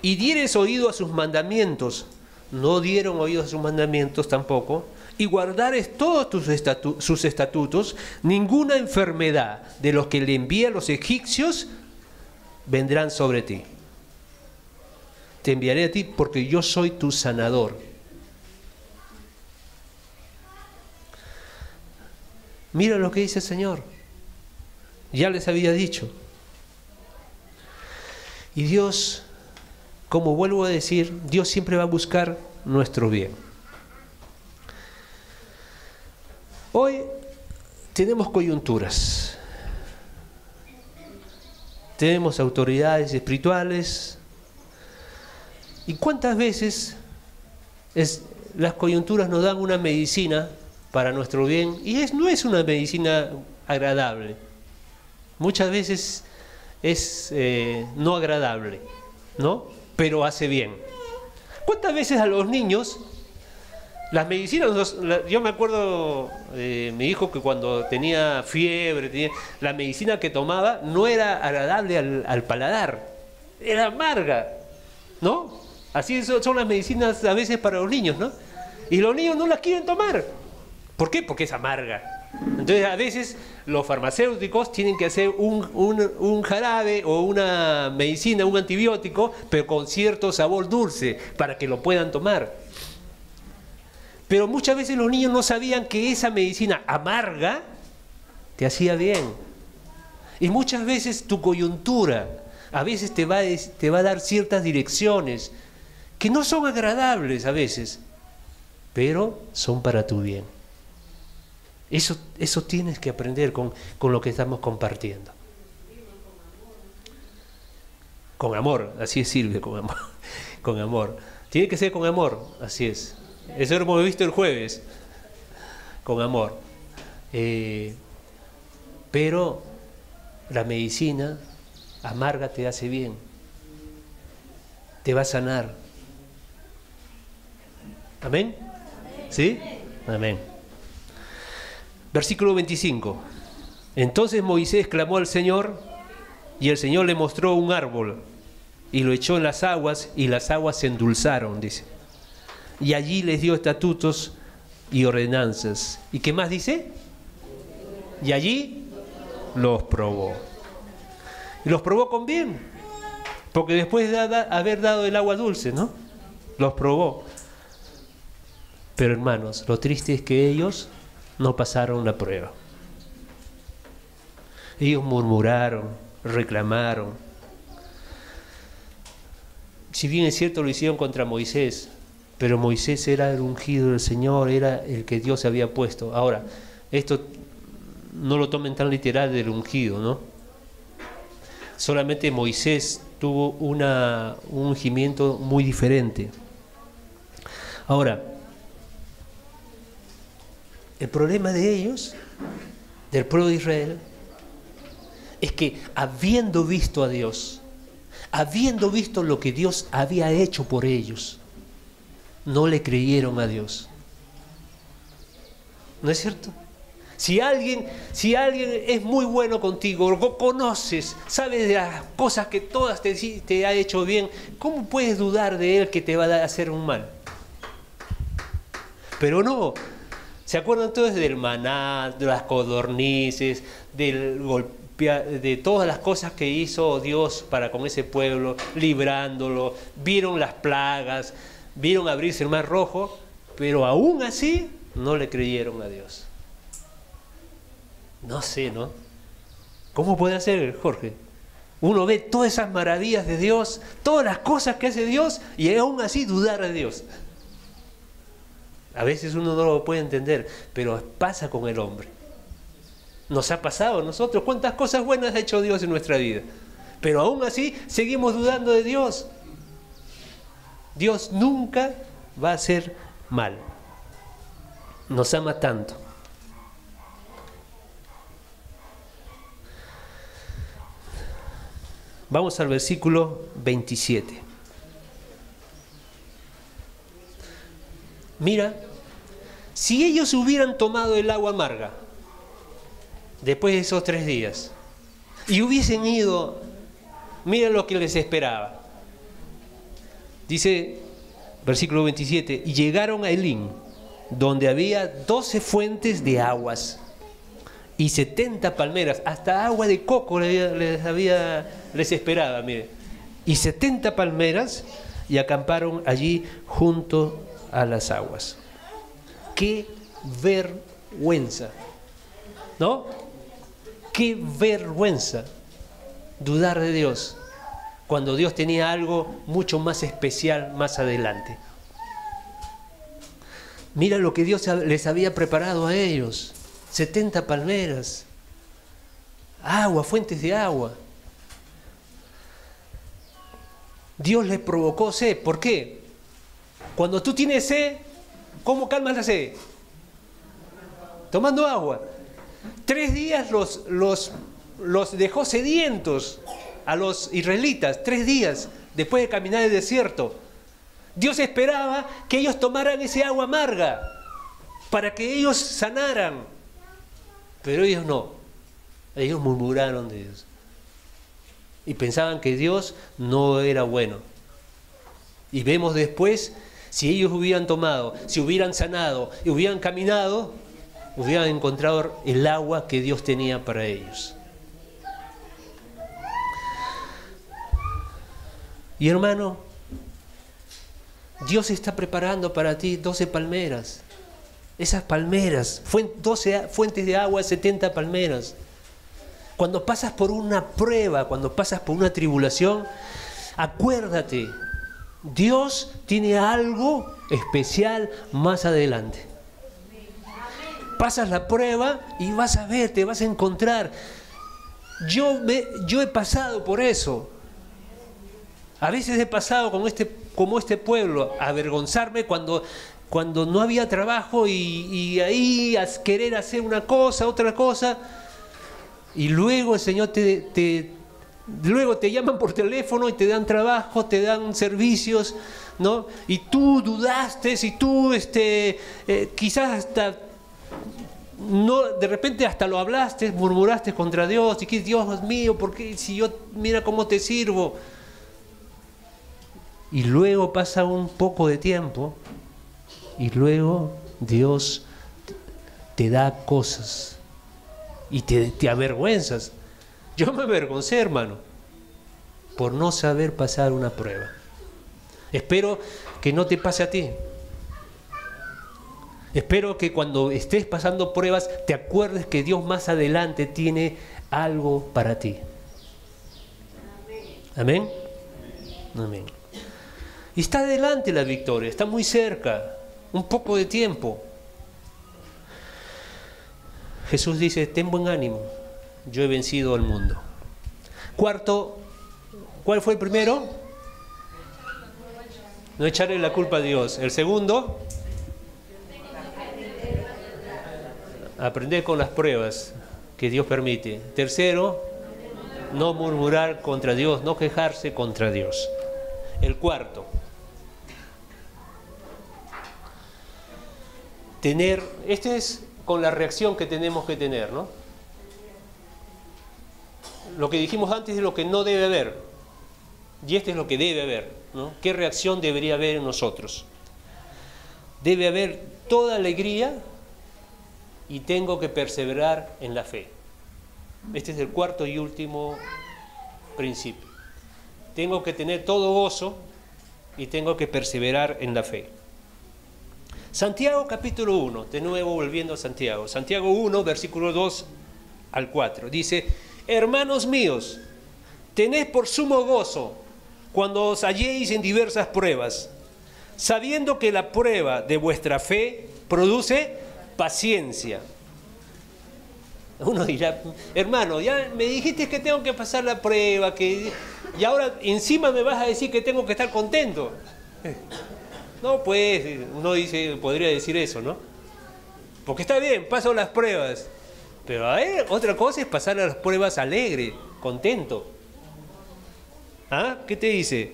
y dieres oído a sus mandamientos, no dieron oído a sus mandamientos tampoco, y guardares todos sus estatutos, ninguna enfermedad de los que le envían los egipcios vendrán sobre ti. Te enviaré a ti porque yo soy tu sanador. Mira lo que dice el Señor. Ya les había dicho. Y Dios, como vuelvo a decir, Dios siempre va a buscar nuestro bien. Hoy tenemos coyunturas. Tenemos autoridades espirituales. ¿Y cuántas veces las coyunturas nos dan una medicina para nuestro bien? Y no es una medicina agradable. Muchas veces es no agradable, ¿no? Pero hace bien. ¿Cuántas veces a los niños las medicinas? Yo me acuerdo de mi hijo que cuando tenía fiebre, la medicina que tomaba no era agradable al paladar, era amarga, ¿no? Así son las medicinas a veces para los niños, ¿no? Y los niños no las quieren tomar. ¿Por qué? Porque es amarga. Entonces a veces los farmacéuticos tienen que hacer un jarabe o una medicina, un antibiótico, pero con cierto sabor dulce, para que lo puedan tomar. Pero muchas veces los niños no sabían que esa medicina amarga te hacía bien. Y muchas veces tu coyuntura a veces te va a dar ciertas direcciones que no son agradables a veces, pero son para tu bien. Eso tienes que aprender con lo que estamos compartiendo. Con amor, así es, Silvia, con amor. Con amor. Tiene que ser con amor, así es. Eso lo hemos visto el jueves. Con amor. Pero la medicina amarga te hace bien. Te va a sanar. ¿Amén? ¿Sí? Amén. Versículo 25. Entonces Moisés clamó al Señor, y el Señor le mostró un árbol, y lo echó en las aguas, y las aguas se endulzaron, dice. Y allí les dio estatutos y ordenanzas. ¿Y qué más dice? Y allí los probó. Y los probó con bien, porque después de haber dado el agua dulce, ¿no? Los probó. Pero hermanos, lo triste es que ellos no pasaron la prueba. Ellos murmuraron, reclamaron. Si bien es cierto, lo hicieron contra Moisés, pero Moisés era el ungido del Señor, era el que Dios había puesto. Ahora, esto no lo tomen tan literal del ungido, ¿no? Solamente Moisés tuvo un ungimiento muy diferente. Ahora, el problema de ellos, del pueblo de Israel, es que habiendo visto a Dios, habiendo visto lo que Dios había hecho por ellos, no le creyeron a Dios. ¿No es cierto? Si alguien es muy bueno contigo, lo conoces, sabes de las cosas que todas te ha hecho bien, ¿cómo puedes dudar de él que te va a hacer un mal? Pero no. ¿Se acuerdan todos del maná, de las codornices, de todas las cosas que hizo Dios para con ese pueblo, librándolo? Vieron las plagas, vieron abrirse el mar rojo, pero aún así no le creyeron a Dios. No sé, ¿no? ¿Cómo puede hacer, Jorge? Uno ve todas esas maravillas de Dios, todas las cosas que hace Dios, y aún así dudar de Dios. A veces uno no lo puede entender, pero pasa con el hombre. Nos ha pasado a nosotros. ¿Cuántas cosas buenas ha hecho Dios en nuestra vida? Pero aún así seguimos dudando de Dios. Dios nunca va a hacer mal. Nos ama tanto. Vamos al versículo 27. Mira, si ellos hubieran tomado el agua amarga después de esos 3 días y hubiesen ido, mira lo que les esperaba. Dice, versículo 27, y llegaron a Elim, donde había 12 fuentes de aguas y 70 palmeras, hasta agua de coco les esperaba, mire, y 70 palmeras, y acamparon allí junto a las aguas. ¡Qué vergüenza! ¿No? ¡Qué vergüenza dudar de Dios cuando Dios tenía algo mucho más especial más adelante! Mira lo que Dios les había preparado a ellos. 70 palmeras, agua, fuentes de agua. Dios les provocó sed. ¿Por qué? Cuando tú tienes sed, ¿cómo calmas la sed? Tomando agua. 3 días los dejó sedientos a los israelitas. 3 días después de caminar el desierto. Dios esperaba que ellos tomaran ese agua amarga para que ellos sanaran. Pero ellos no. Ellos murmuraron de Dios. Y pensaban que Dios no era bueno. Y vemos después, si ellos hubieran tomado, si hubieran sanado y hubieran caminado, hubieran encontrado el agua que Dios tenía para ellos. Y hermano, Dios está preparando para ti 12 palmeras. Esas palmeras, 12 fuentes de agua, 70 palmeras. Cuando pasas por una prueba, cuando pasas por una tribulación, acuérdate, Dios tiene algo especial más adelante. Pasas la prueba y vas a ver, te vas a encontrar. Yo he pasado por eso. A veces he pasado como este pueblo, a avergonzarme cuando no había trabajo y ahí a querer hacer una cosa, otra cosa, y luego el Señor luego te llaman por teléfono y te dan trabajo, te dan servicios, ¿no? Y tú dudaste, y tú quizás hasta no, de repente hasta lo hablaste, murmuraste contra Dios, y que Dios mío, ¿por qué si yo mira cómo te sirvo? Y luego pasa un poco de tiempo y luego Dios te da cosas y te avergüenzas. Yo me avergoncé, hermano, por no saber pasar una prueba. Espero que no te pase a ti. Espero que cuando estés pasando pruebas te acuerdes que Dios más adelante tiene algo para ti. Amén. Amén. Y está adelante la victoria, está muy cerca, un poco de tiempo. Jesús dice, ten buen ánimo, yo he vencido al mundo. Cuarto, ¿cuál fue el primero? No echarle la culpa a Dios. El segundo, aprender con las pruebas que Dios permite. Tercero, No murmurar contra Dios, no quejarse contra Dios. El cuarto, este es con la reacción que tenemos que tener, ¿no? Lo que dijimos antes es lo que no debe haber, y este es lo que debe haber, ¿no? ¿Qué reacción debería haber en nosotros? Debe haber toda alegría y tengo que perseverar en la fe. Este es el cuarto y último principio. Tengo que tener todo gozo y tengo que perseverar en la fe. Santiago capítulo 1, de nuevo volviendo a Santiago. Santiago 1, versículo 2 al 4. Dice: hermanos míos, tened por sumo gozo cuando os halléis en diversas pruebas, sabiendo que la prueba de vuestra fe produce paciencia. Uno dirá: hermano, ya me dijiste que tengo que pasar la prueba, y ahora encima me vas a decir que tengo que estar contento. No, pues, uno podría decir eso, ¿no? Porque está bien, paso las pruebas, pero a ver, otra cosa es pasar las pruebas alegre, contento. ¿Ah? ¿Qué te dice?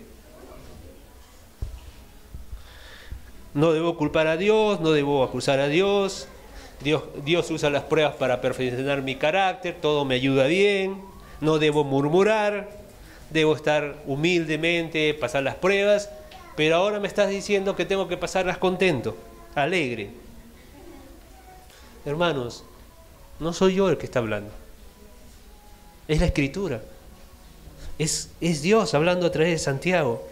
No debo culpar a Dios, no debo acusar a Dios. Dios usa las pruebas para perfeccionar mi carácter, todo me ayuda bien, no debo murmurar, debo estar humildemente, pasar las pruebas, pero ahora me estás diciendo que tengo que pasarlas contento, alegre. Hermanos, no soy yo el que está hablando, es la Escritura, es Dios hablando a través de Santiago.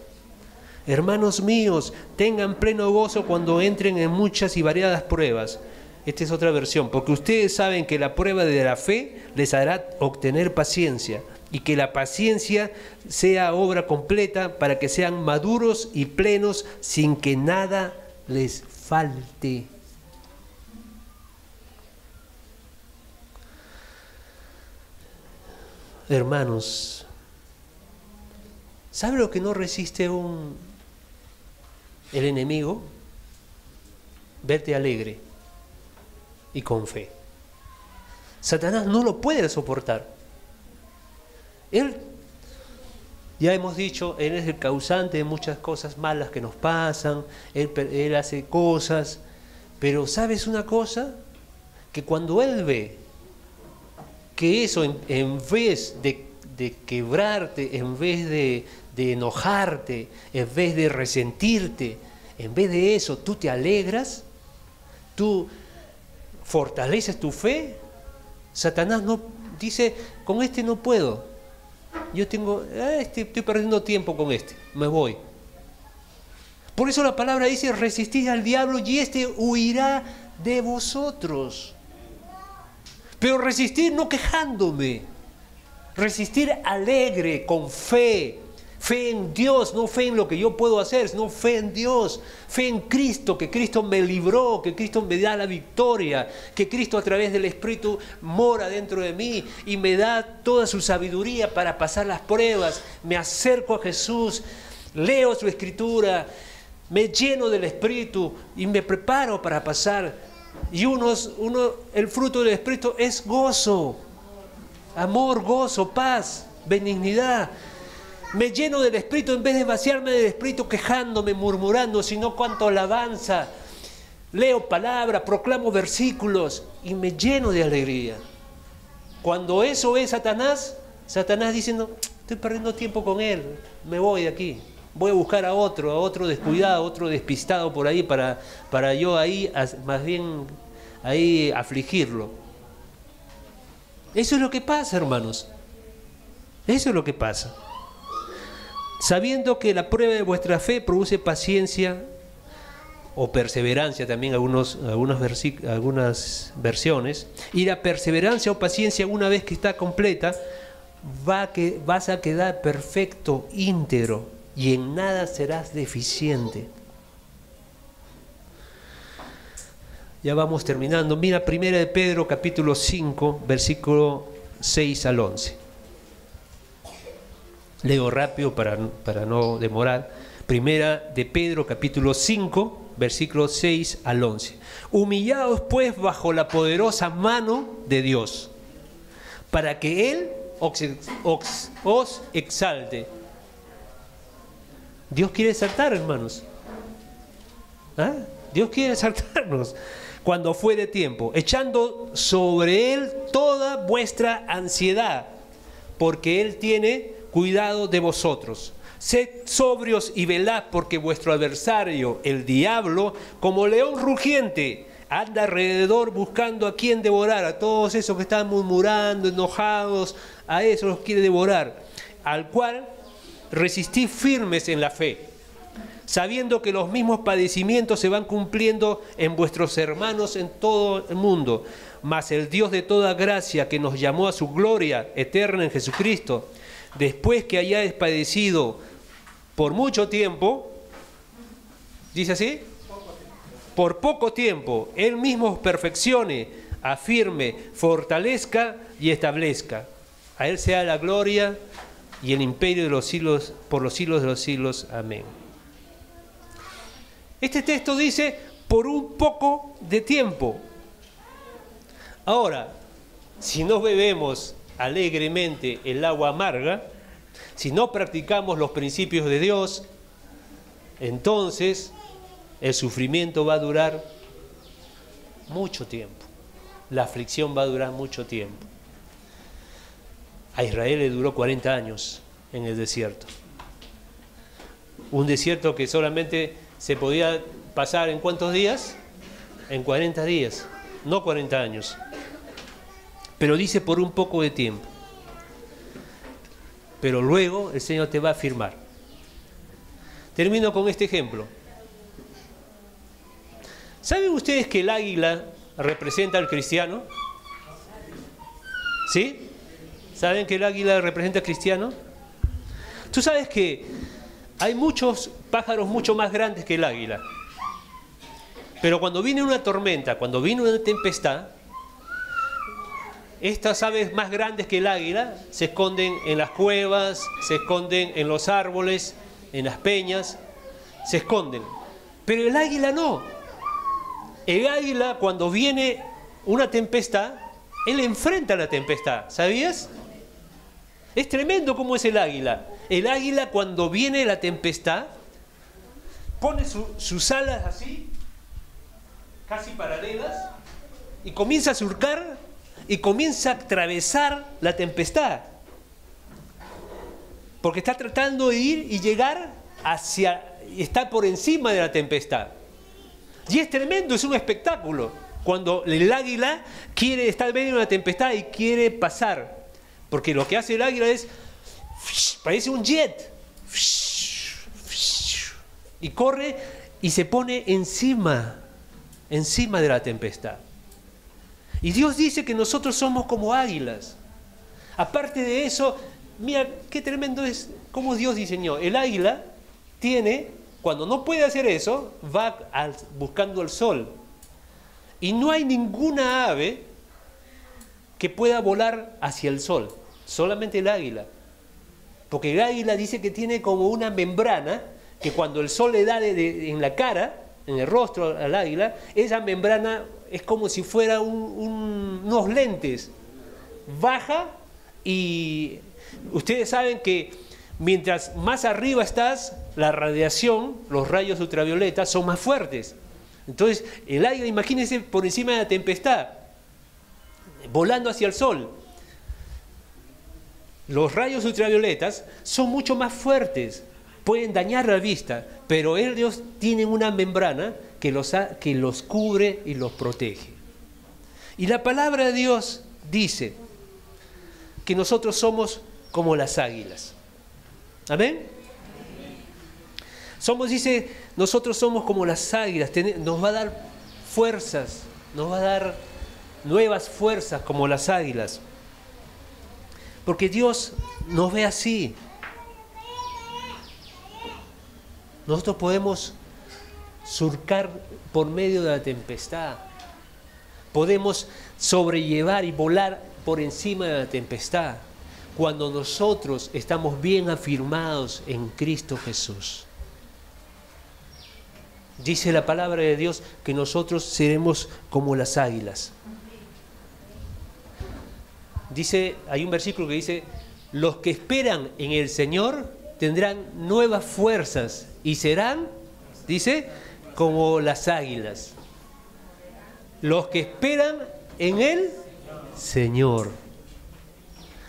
Hermanos míos, tengan pleno gozo cuando entren en muchas y variadas pruebas. Esta es otra versión, porque ustedes saben que la prueba de la fe les hará obtener paciencia, y que la paciencia sea obra completa para que sean maduros y plenos sin que nada les falte. Hermanos, ¿sabe lo que no resiste el enemigo? Verte alegre y con fe. Satanás no lo puede soportar. Él, ya hemos dicho, él es el causante de muchas cosas malas que nos pasan, él hace cosas, pero ¿sabes una cosa? Que cuando él ve que eso en vez de quebrarte, en vez de enojarte, en vez de resentirte, en vez de eso tú te alegras, tú fortaleces tu fe, Satanás no dice: con este no puedo, yo estoy perdiendo tiempo con este, me voy. Por eso la palabra dice: resistid al diablo y éste huirá de vosotros. Pero resistir no quejándome, resistir alegre, con fe. Fe en Dios, no fe en lo que yo puedo hacer, sino fe en Dios, fe en Cristo, que Cristo me libró, que Cristo me da la victoria, que Cristo a través del Espíritu mora dentro de mí y me da toda su sabiduría para pasar las pruebas. Me acerco a Jesús, leo su Escritura, me lleno del Espíritu y me preparo para pasar. Y el fruto del Espíritu es gozo, amor, gozo, paz, benignidad. Me lleno del Espíritu en vez de vaciarme del Espíritu quejándome, murmurando, sino cuanto alabanza. Leo palabra, proclamo versículos y me lleno de alegría. Cuando eso es Satanás diciendo: estoy perdiendo tiempo con él, me voy de aquí. Voy a buscar a otro descuidado, a otro despistado por ahí para yo ahí, más bien ahí afligirlo. Eso es lo que pasa, hermanos. Eso es lo que pasa. Sabiendo que la prueba de vuestra fe produce paciencia o perseverancia, también algunas versiones, y la perseverancia o paciencia, una vez que está completa, vas a quedar perfecto, íntegro, y en nada serás deficiente. Ya vamos terminando. Mira 1 de Pedro capítulo 5, versículo 6 al 11. Leo rápido para no demorar. 1 de Pedro capítulo 5, versículos 6 al 11. Humillaos pues bajo la poderosa mano de Dios, para que Él os exalte. Dios quiere exaltar, hermanos. ¿Ah? Dios quiere exaltarnos cuando fuere tiempo, echando sobre Él toda vuestra ansiedad, porque Él tiene cuidado de vosotros. Sed sobrios y velad, porque vuestro adversario, el diablo, como león rugiente, anda alrededor buscando a quien devorar. A todos esos que están murmurando, enojados, a esos los quiere devorar. Al cual resistid firmes en la fe, sabiendo que los mismos padecimientos se van cumpliendo en vuestros hermanos en todo el mundo. Mas el Dios de toda gracia, que nos llamó a su gloria eterna en Jesucristo, después que hayáis padecido por mucho tiempo, ¿dice así? Por poco tiempo, Él mismo os perfeccione, afirme, fortalezca y establezca. A Él sea la gloria y el imperio de los siglos, por los siglos de los siglos. Amén. Este texto dice, por un poco de tiempo. Ahora, si no bebemos alegremente el agua amarga, si no practicamos los principios de Dios, entonces el sufrimiento va a durar mucho tiempo. La aflicción va a durar mucho tiempo. A Israel le duró 40 años en el desierto. Un desierto que solamente se podía pasar ¿en cuántos días? En 40 días, no 40 años. Pero dice por un poco de tiempo. Pero luego el Señor te va a afirmar. Termino con este ejemplo. ¿Saben ustedes que el águila representa al cristiano? ¿Sí? ¿Saben que el águila representa al cristiano? Tú sabes que hay muchos pájaros mucho más grandes que el águila. Pero cuando viene una tormenta, cuando viene una tempestad, estas aves más grandes que el águila se esconden en las cuevas, se esconden en los árboles, en las peñas, se esconden. Pero el águila no. El águila, cuando viene una tempestad, él enfrenta la tempestad. ¿Sabías? Es tremendo cómo es el águila. El águila, cuando viene la tempestad, pone sus alas así, casi paralelas, y comienza a surcar y comienza a atravesar la tempestad. Porque está tratando de ir y llegar está por encima de la tempestad. Y es tremendo, es un espectáculo. Cuando el águila está en medio de una tempestad y quiere pasar. Porque lo que hace el águila es, parece un jet. Y corre y se pone encima de la tempestad. Y Dios dice que nosotros somos como águilas. Aparte de eso, mira qué tremendo es cómo Dios diseñó. El águila cuando no puede hacer eso, va buscando el sol. Y no hay ninguna ave que pueda volar hacia el sol, solamente el águila. Porque el águila dice que tiene como una membrana que cuando el sol le da en la cara, en el rostro al águila, esa membrana es como si fuera unos lentes. Baja y ustedes saben que mientras más arriba estás, la radiación, los rayos ultravioletas son más fuertes. Entonces, el águila, imagínense por encima de la tempestad, volando hacia el sol. Los rayos ultravioletas son mucho más fuertes, pueden dañar la vista, pero ellos tienen una membrana que los cubre y los protege. Y la palabra de Dios dice que nosotros somos como las águilas. ¿Amén? Nosotros somos como las águilas, nos va a dar fuerzas, nos va a dar nuevas fuerzas como las águilas. Porque Dios nos ve así. Nosotros podemos surcar por medio de la tempestad. Podemos sobrellevar y volar por encima de la tempestad cuando nosotros estamos bien afirmados en Cristo Jesús. Dice la palabra de Dios que nosotros seremos como las águilas. Dice, hay un versículo que dice, los que esperan en el Señor tendrán nuevas fuerzas y serán, dice, como las águilas. Los que esperan en el Señor.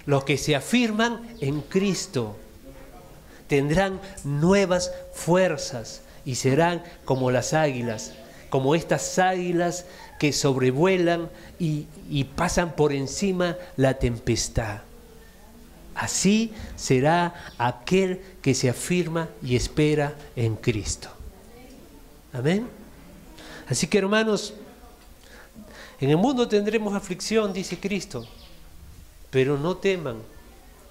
Los que se afirman en Cristo tendrán nuevas fuerzas y serán como las águilas, como estas águilas que sobrevuelan y pasan por encima la tempestad. Así será aquel que se afirma y espera en Cristo. Amén. Así que, hermanos, en el mundo tendremos aflicción, dice Cristo, pero no teman,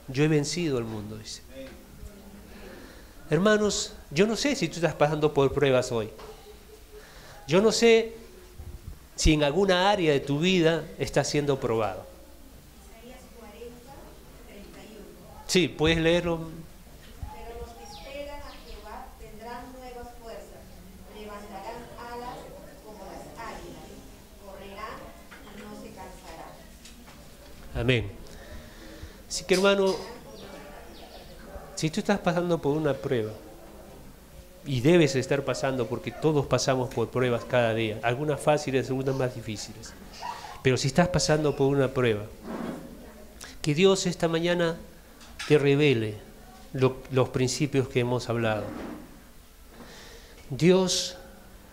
yo he vencido al mundo, dice. Hermanos, yo no sé si tú estás pasando por pruebas hoy. Yo no sé si en alguna área de tu vida estás siendo probado. Isaías 40:31. Sí, puedes leerlo. Pero los que esperan a Jehová tendrán nuevas fuerzas, levantarán alas como las águilas, correrán y no se cansarán. Amén. Así que, hermano, si tú estás pasando por una prueba, y debes estar pasando porque todos pasamos por pruebas cada día, algunas fáciles, algunas más difíciles, pero si estás pasando por una prueba, que Dios esta mañana te revele los principios que hemos hablado. Dios,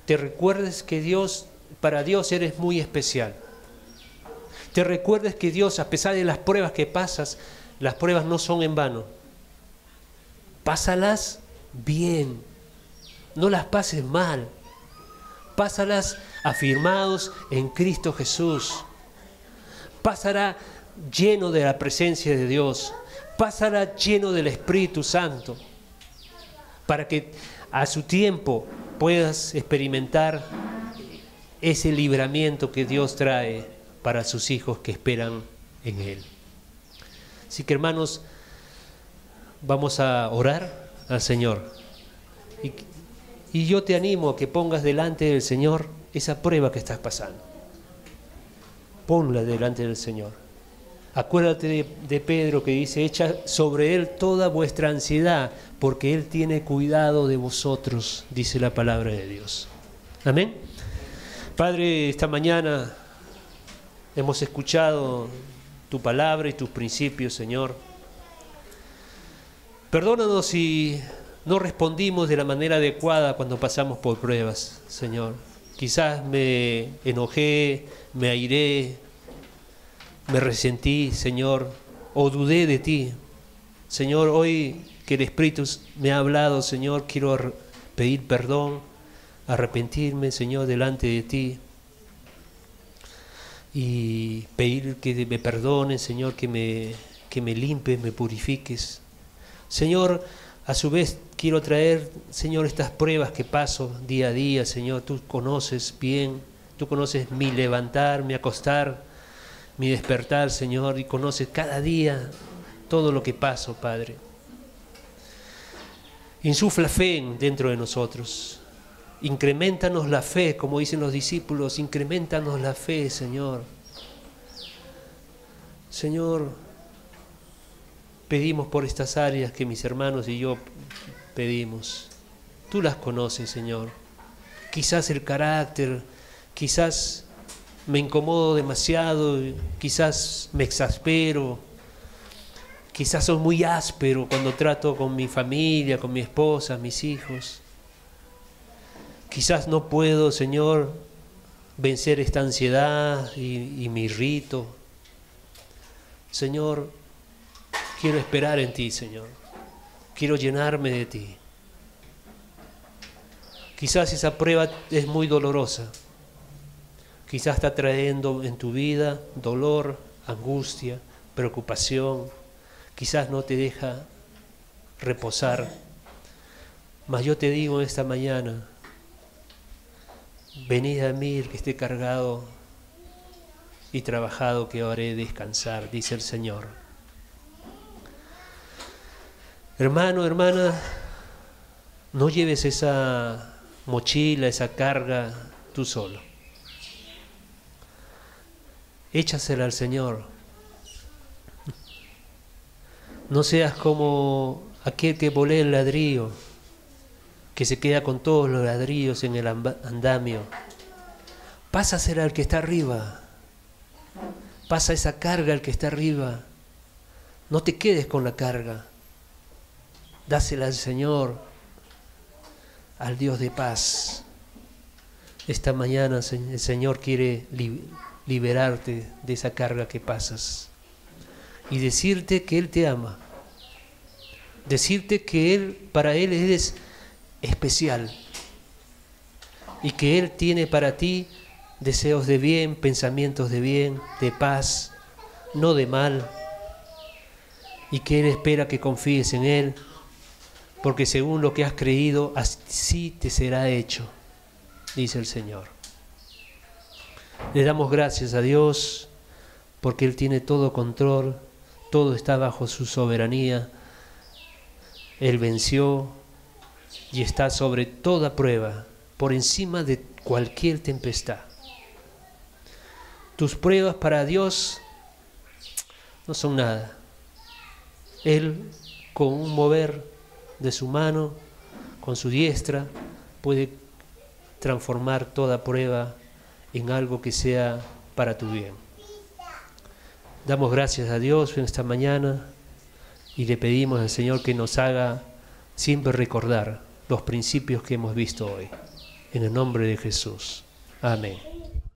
te recuerdes que Dios, para Dios eres muy especial. Te recuerdes que Dios, a pesar de las pruebas que pasas, las pruebas no son en vano. Pásalas bien. No las pases mal. Pásalas afirmados en Cristo Jesús. Pásala lleno de la presencia de Dios. Pásala lleno del Espíritu Santo. Para que a su tiempo puedas experimentar ese libramiento que Dios trae para sus hijos que esperan en Él. Así que, hermanos, vamos a orar al Señor. Y yo te animo a que pongas delante del Señor esa prueba que estás pasando. Ponla delante del Señor. Acuérdate de Pedro que dice, echa sobre Él toda vuestra ansiedad, porque Él tiene cuidado de vosotros, dice la palabra de Dios. Amén. Padre, esta mañana hemos escuchado tu palabra y tus principios, Señor. Perdónanos si no respondimos de la manera adecuada cuando pasamos por pruebas, Señor. Quizás me enojé, me airé, me resentí, Señor, o dudé de ti. Señor, hoy que el Espíritu me ha hablado, Señor, quiero pedir perdón, arrepentirme, Señor, delante de ti. Y pedir que me perdones, Señor, que me limpies, me purifiques. Señor, a su vez quiero traer, Señor, estas pruebas que paso día a día, Señor. Tú conoces bien, tú conoces mi levantar, mi acostar, mi despertar, Señor, y conoces cada día todo lo que paso, Padre. Insufla fe dentro de nosotros. Increméntanos la fe, como dicen los discípulos, increméntanos la fe, Señor. Señor, pedimos por estas áreas que mis hermanos y yo pedimos. Tú las conoces, Señor. Quizás el carácter, quizás me incomodo demasiado, quizás me exaspero, quizás soy muy áspero cuando trato con mi familia, con mi esposa, mis hijos. Quizás no puedo, Señor, vencer esta ansiedad y me irrito. Señor, quiero esperar en ti, Señor. Quiero llenarme de ti. Quizás esa prueba es muy dolorosa. Quizás está trayendo en tu vida dolor, angustia, preocupación. Quizás no te deja reposar. Mas yo te digo esta mañana, venid a mí el que esté cargado y trabajado, que haré descansar, dice el Señor. Hermano, hermana, no lleves esa mochila, esa carga tú solo. Échasela al Señor. No seas como aquel que volea el ladrillo, que se queda con todos los ladrillos en el andamio. Pasa a ser al que está arriba. Pasa esa carga al que está arriba. No te quedes con la carga. Dásela al Señor, al Dios de paz. Esta mañana el Señor quiere liberarte de esa carga que pasas y decirte que Él te ama. Decirte que para Él eres especial y que Él tiene para ti deseos de bien, pensamientos de bien, de paz, no de mal, y que Él espera que confíes en Él, porque según lo que has creído, así te será hecho, dice el Señor. Le damos gracias a Dios porque Él tiene todo control, todo está bajo su soberanía. Él venció y está sobre toda prueba, por encima de cualquier tempestad. Tus pruebas para Dios no son nada. Él, con un mover de su mano, con su diestra, puede transformar toda prueba en algo que sea para tu bien. Damos gracias a Dios en esta mañana y le pedimos al Señor que nos haga siempre recordar los principios que hemos visto hoy. En el nombre de Jesús. Amén.